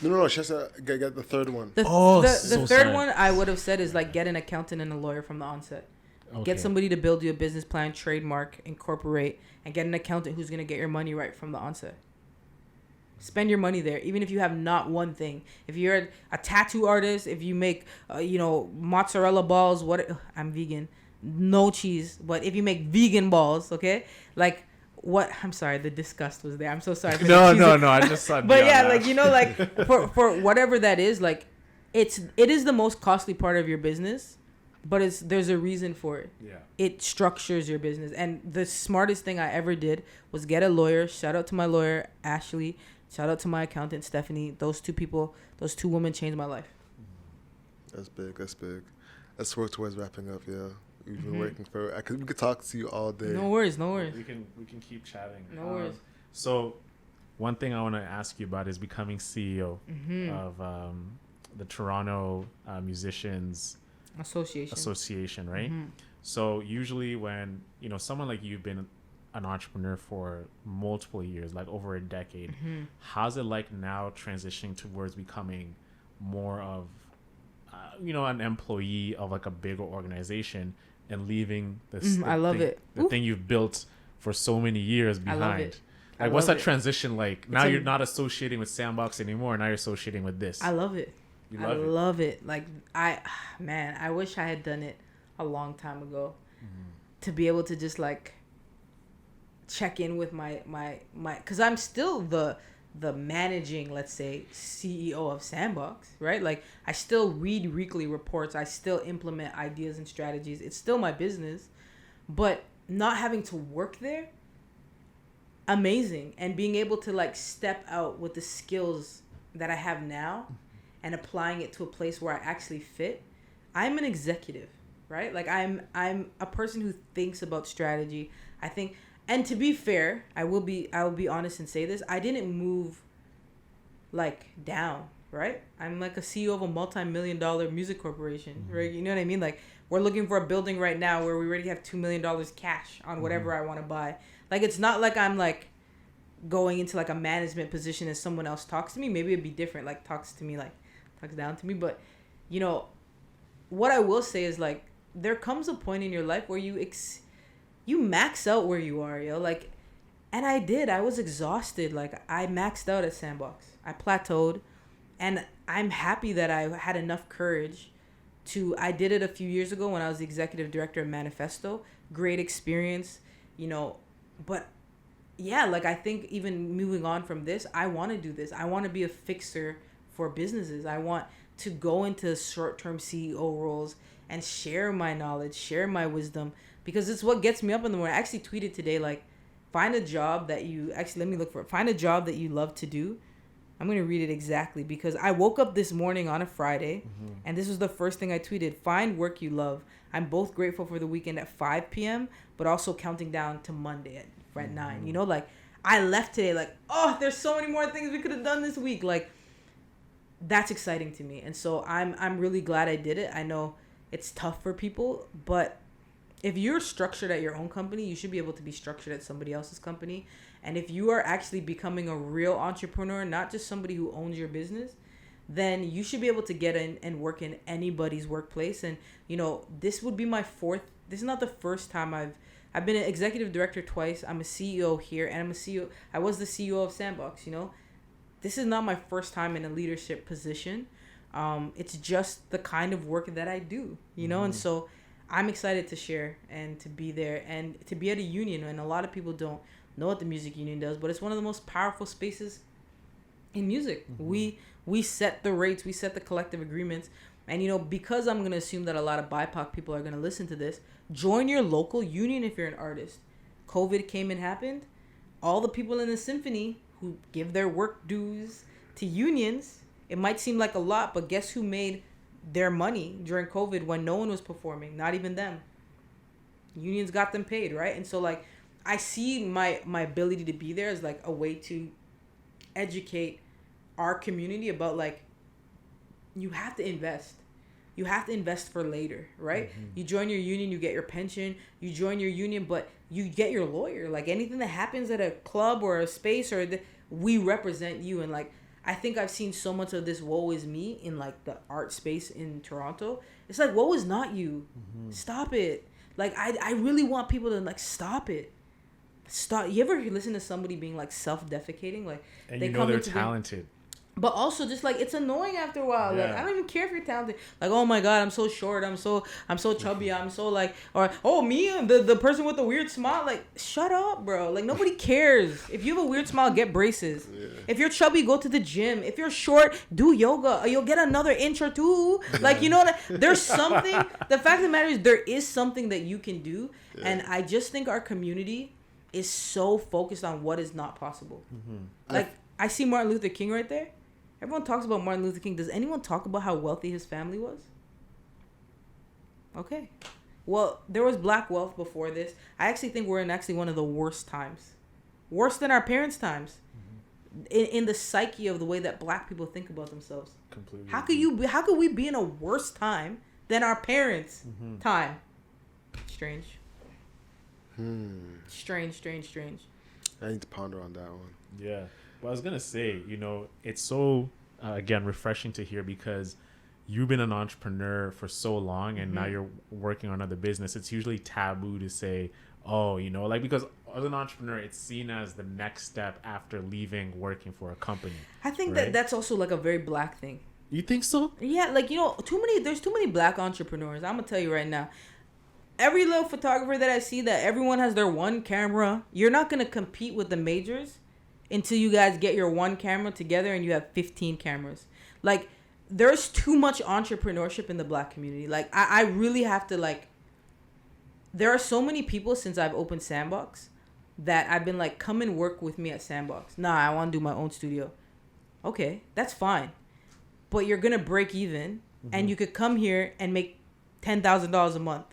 no, she has to get the third one. The third one I would have said is like, get an accountant and a lawyer from the onset. Okay. Get somebody to build you a business plan, trademark, incorporate, and get an accountant who's going to get your money right from the onset. Spend your money there, even if you have not one thing. If you're a tattoo artist, if you make, mozzarella balls, I'm vegan. no cheese. But if you make vegan balls, okay, like what? I'm sorry, the disgust was there. I'm so sorry. For no. I just saw. But yeah, like like for whatever that is, like it is the most costly part of your business, but there's a reason for it. Yeah. It structures your business, and the smartest thing I ever did was get a lawyer. Shout out to my lawyer Ashley. Shout out to my accountant Stephanie. Those two women changed my life. That's big. Let's work towards wrapping up. Yeah, we've been working for. We could talk to you all day. No worries. We can keep chatting. No worries. So, one thing I want to ask you about is becoming CEO of the Toronto Musicians Association, right? Mm-hmm. So usually when someone like you've been an entrepreneur for multiple years, like over a decade, how's it like now transitioning towards becoming more of an employee of like a bigger organization and leaving this the thing you've built for so many years behind? I love it. Like, what's that transition like? Now you're not associating with Sandbox anymore. Now you're associating with this. I love it. I love it. Like I wish I had done it a long time ago to be able to just like check in with my because I'm still the managing, let's say, CEO of Sandbox, right? Like I still read weekly reports. I still implement ideas and strategies. It's still my business, but not having to work there, amazing. And being able to like step out with the skills that I have now and applying it to a place where I actually fit. I'm an executive, right? Like I'm a person who thinks about strategy. I think, and to be fair, I will be honest and say this. I didn't move like down, right? I'm like a CEO of a multi-million-dollar music corporation, right? You know what I mean? Like we're looking for a building right now where we already have $2 million cash on whatever I want to buy. Like it's not like I'm like going into like a management position and someone else talks to me. Maybe it'd be different, like talks down to me. But what I will say is like there comes a point in your life where you max out where you are, yo. Like, and I was exhausted. Like I maxed out at Sandbox. I plateaued, and I'm happy that I had enough courage I did it a few years ago when I was the executive director of Manifesto. Great experience, but yeah, like I think even moving on from this, I want to do this. I want to be a fixer for businesses. I want to go into short-term CEO roles and share my knowledge, share my wisdom, because it's what gets me up in the morning. I actually tweeted today, like, find a job that you find a job that you love to do. I'm going to read it exactly because I woke up this morning on a Friday and this was the first thing I tweeted. Find work you love. I'm both grateful for the weekend at 5 p.m., but also counting down to Monday at 9. Like I left today like, oh, there's so many more things we could have done this week. Like that's exciting to me. And so I'm really glad I did it. I know it's tough for people, but if you're structured at your own company, you should be able to be structured at somebody else's company. And if you are actually becoming a real entrepreneur, not just somebody who owns your business, then you should be able to get in and work in anybody's workplace. And, this would be this is not the first time I've been an executive director twice. I'm a CEO here and I was the CEO of Sandbox, This is not my first time in a leadership position. It's just the kind of work that I do, and so I'm excited to share and to be there and to be at a union. And a lot of people don't know what the music union does, but it's one of the most powerful spaces in music. We set the rates, we set the collective agreements. And, because I'm going to assume that a lot of BIPOC people are going to listen to this, join your local union if you're an artist. COVID came and happened. All the people in the symphony who give their work dues to unions, it might seem like a lot, but guess who made their money during COVID when no one was performing? Not even them. Unions got them paid, right? And so, like, I see my ability to be there as, like, a way to educate our community about, like, you have to invest. You have to invest for later, right? You join your union, you get your pension. You join your union, but you get your lawyer. Like, anything that happens at a club or a space we represent you. And, like, I think I've seen so much of this woe is me in, like, the art space in Toronto. It's like, woe is not you. Stop it. Like, I really want people to, like, stop it. Stop. You ever listen to somebody being, like, self-defecating? Like, and they're talented. But also just like it's annoying after a while. Like Yeah. I don't even care if you're talented. Like, oh my god, I'm so short, I'm so chubby, I'm so like, or oh me, the person with the weird smile. Like, shut up, bro. Like nobody cares. If you have a weird smile, get braces. Yeah. If you're chubby, go to the gym. If you're short, do yoga. Or you'll get another inch or two. Like, you know what? There's something. The fact of the matter is there is something that you can do. Yeah. And I just think our community is so focused on what is not possible. Like I see Martin Luther King right there. Everyone talks about Martin Luther King. Does anyone talk about how wealthy his family was? Okay. Well, there was black wealth before this. I actually think we're in actually one of the worst times. Worse than our parents' times. In the psyche of the way that black people think about themselves. Completely. How could we be in a worse time than our parents' time? Strange. Strange. I need to ponder on that one. Yeah. But I was going to say, you know, it's so, again, refreshing to hear because you've been an entrepreneur for so long and now you're working on another business. It's usually taboo to say, oh, you know, like because as an entrepreneur, it's seen as the next step after leaving working for a company. I think right? that's also like a very black thing. You think so? Yeah, like, you know, there's too many black entrepreneurs. I'm going to tell you right now. Every little photographer that I see that everyone has their one camera, you're not going to compete with the majors until you guys get your one camera together and you have 15 cameras. Like, there's too much entrepreneurship in the black community. Like, I really have to, like, there are so many people since I've opened Sandbox that I've been like, come and work with me at Sandbox. Nah, I want to do my own studio. Okay, that's fine. But you're going to break even and you could come here and make $10,000 a month.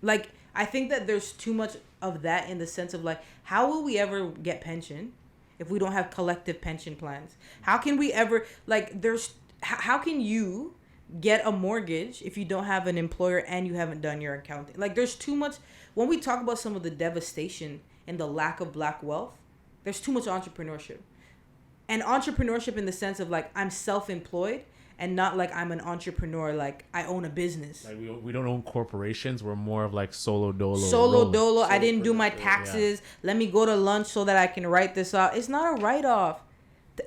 Like, I think that there's too much of that in the sense of like, how will we ever get pension if we don't have collective pension plans? How can we ever, like, how can you get a mortgage if you don't have an employer and you haven't done your accounting? Like, there's too much. When we talk about some of the devastation and the lack of black wealth, there's too much entrepreneurship. And entrepreneurship in the sense of like, I'm self-employed and not like I'm an entrepreneur, like I own a business. Like we don't own corporations. We're more of like solo dolo. I didn't do my taxes. Yeah. Let me go to lunch so that I can write this off. It's not a write-off.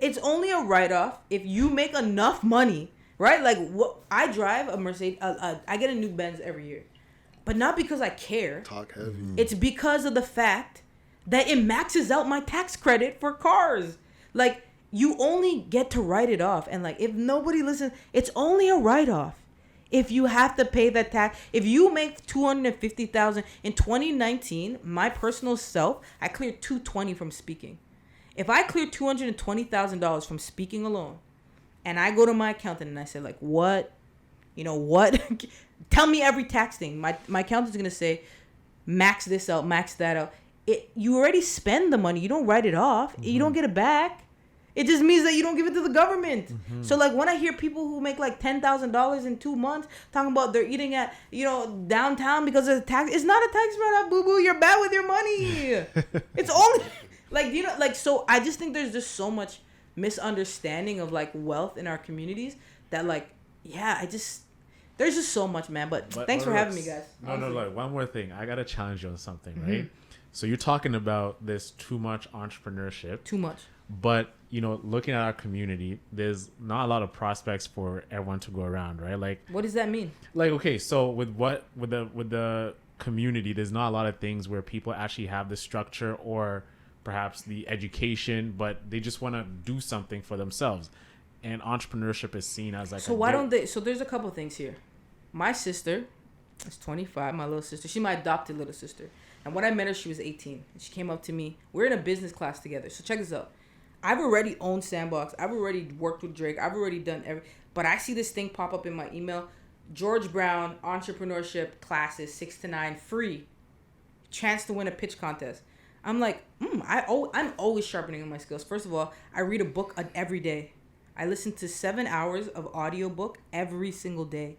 It's only a write-off if you make enough money, right? Like what I drive a Mercedes. I get a new Benz every year, but not because I care. Talk heavy. It's because of the fact that it maxes out my tax credit for cars. Like, you only get to write it off. And like, if nobody listens, it's only a write-off. If you have to pay that tax, if you make $250,000 in 2019, my personal self, I cleared $220 from speaking. If I clear $220,000 from speaking alone, and I go to my accountant and I say like, what, tell me every tax thing. My accountant's gonna say, max this out, max that out. You already spend the money. You don't write it off. You don't get it back. It just means that you don't give it to the government. So like when I hear people who make like $10,000 in 2 months talking about they're eating at, downtown because of the tax, it's not a tax write-off, boo-boo. You're bad with your money. It's only like, so I just think there's just so much misunderstanding of like wealth in our communities that like, yeah, there's just so much, man. But thanks for having me, guys. No, like one more thing. I got to challenge you on something, right? So you're talking about this too much entrepreneurship. Too much. But, looking at our community, there's not a lot of prospects for everyone to go around, right? Like, what does that mean? Like, okay, so with the community, there's not a lot of things where people actually have the structure or perhaps the education, but they just want to do something for themselves. And entrepreneurship is seen as like, so there's a couple things here. My sister is 25, my little sister. She's my adopted little sister. And when I met her, she was 18. And she came up to me. We're in a business class together. So check this out. I've already owned Sandbox. I've already worked with Drake. I've already done but I see this thing pop up in my email. George Brown entrepreneurship classes 6 to 9 free. Chance to win a pitch contest. I'm like, I'm always sharpening my skills. First of all, I read a book every day. I listen to 7 hours of audiobook every single day.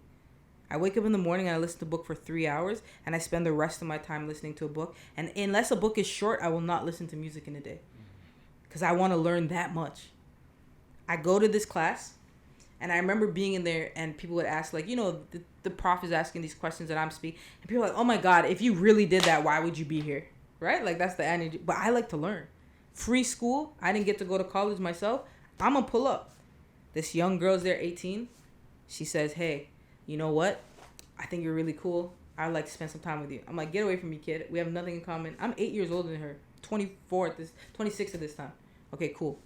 I wake up in the morning and I listen to a book for 3 hours and I spend the rest of my time listening to a book. And unless a book is short, I will not listen to music in a day because I want to learn that much. I go to this class and I remember being in there and people would ask like, the prof is asking these questions and I'm speaking and people are like, oh my God, if you really did that, why would you be here? Right? Like that's the energy. But I like to learn. Free school. I didn't get to go to college myself. I'm going to pull up. This young girl's there, 18. She says, hey, you know what? I think you're really cool. I'd like to spend some time with you. I'm like, get away from me, kid. We have nothing in common. I'm 8 years older than her. 26 at this time. Okay, cool.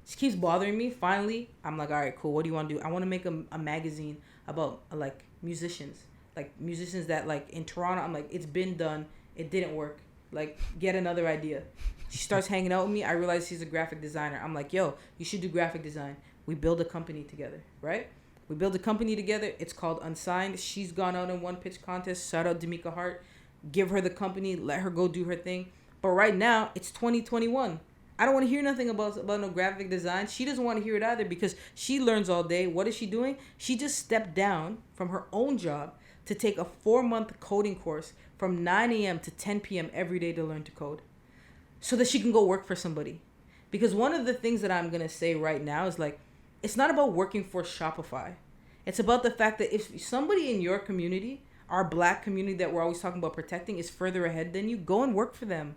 She keeps bothering me. Finally, I'm like, all right, cool. What do you want to do? I want to make a magazine about like musicians that like in Toronto. I'm like, it's been done. It didn't work. Like, get another idea. She starts hanging out with me. I realize she's a graphic designer. I'm like, yo, you should do graphic design. We build a company together, right? We build a company together. It's called Unsigned. She's gone out and won pitch contest. Shout out D'Amica Hart. Give her the company. Let her go do her thing. But right now, it's 2021. I don't want to hear nothing about no graphic design. She doesn't want to hear it either because she learns all day. What is she doing? She just stepped down from her own job to take a 4-month coding course from 9 a.m. to 10 p.m. every day to learn to code so that she can go work for somebody. Because one of the things that I'm going to say right now is like, it's not about working for Shopify. It's about the fact that if somebody in your community, our black community that we're always talking about protecting, is further ahead than you, go and work for them.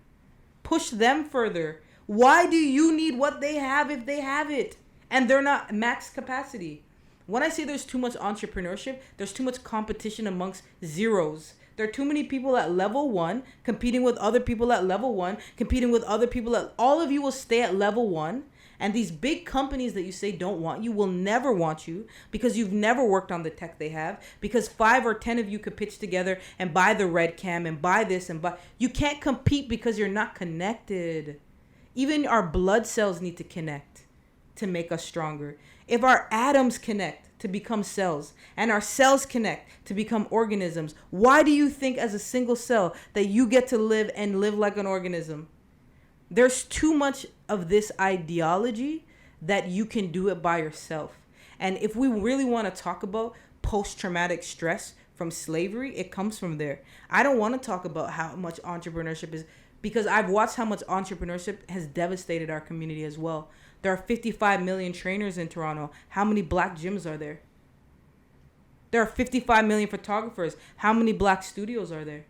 Push them further. Why do you need what they have if they have it and they're not max capacity? When I say there's too much entrepreneurship, there's too much competition amongst zeros. There are too many people at level 1 competing with other people at level 1, competing with other people at... All of you will stay at level 1. And these big companies that you say don't want you will never want you because you've never worked on the tech they have. Because 5 or 10 of you could pitch together and buy the red cam and buy this and buy... You can't compete because you're not connected. Even our blood cells need to connect to make us stronger. If our atoms connect to become cells and our cells connect to become organisms, why do you think as a single cell that you get to live and live like an organism? There's too much of this ideology that you can do it by yourself. And if we really want to talk about post-traumatic stress from slavery, it comes from there. I don't want to talk about how much entrepreneurship is, because I've watched how much entrepreneurship has devastated our community as well. There are 55 million trainers in Toronto. How many black gyms are there? There are 55 million photographers. How many black studios are there?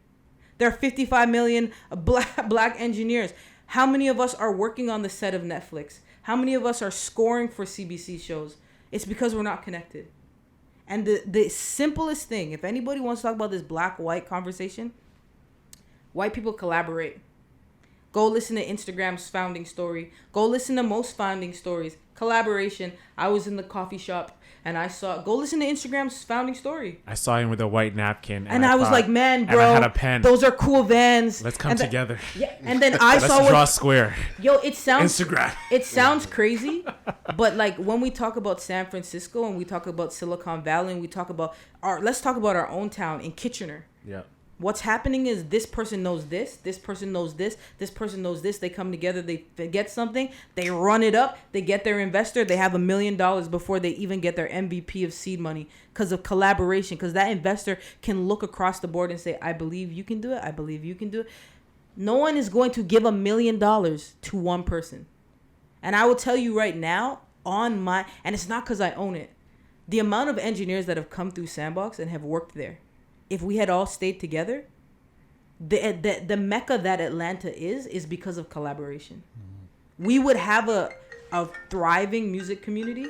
There are 55 million black engineers. How many of us are working on the set of Netflix? How many of us are scoring for CBC shows? It's because we're not connected. And the simplest thing, if anybody wants to talk about this black-white conversation, white people collaborate. Go listen to Instagram's founding story. Go listen to most founding stories. Collaboration. I was in the coffee shop and I saw... Go listen to Instagram's founding story. I saw him with a white napkin. And I was like, man, bro. And I had a pen. Those are cool Vans. Let's come together. Yeah. And then I saw... Let's draw a square. Yo, it sounds... Instagram. It sounds crazy. But like when we talk about San Francisco and we talk about Silicon Valley and we talk about... Let's talk about our own town in Kitchener. Yeah. What's happening is this person knows this person knows this person knows this. They come together, they get something, they run it up, they get their investor, they have $1 million before they even get their MVP of seed money because of collaboration, because that investor can look across the board and say, I believe you can do it, I believe you can do it. No one is going to give $1 million to one person. And I will tell you right now, and it's not because I own it, the amount of engineers that have come through Sandbox and have worked there, if we had all stayed together, the mecca that Atlanta is because of collaboration. Mm-hmm. We would have a thriving music community.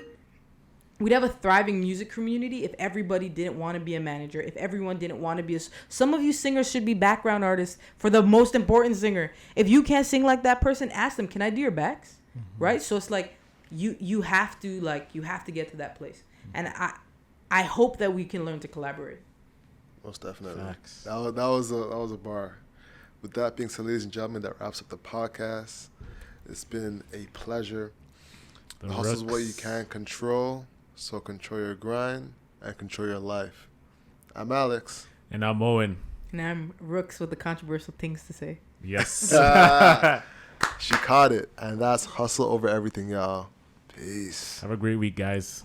We'd have a thriving music community if everybody didn't want to be a manager, if everyone didn't want to be some of you singers should be background artists for the most important singer. If you can't sing like that person, ask them, can I do your backs? Mm-hmm. Right? So it's like you have to get to that place. Mm-hmm. And I hope that we can learn to collaborate. Most definitely. That was a bar. With that being said, ladies and gentlemen, that wraps up the podcast. It's been a pleasure. The hustle is what you can control, so control your grind and control your life. I'm Alex. And I'm Owen. And I'm Rookz with the controversial things to say. Yes. She caught it. And that's hustle over everything, y'all. Peace. Have a great week, guys.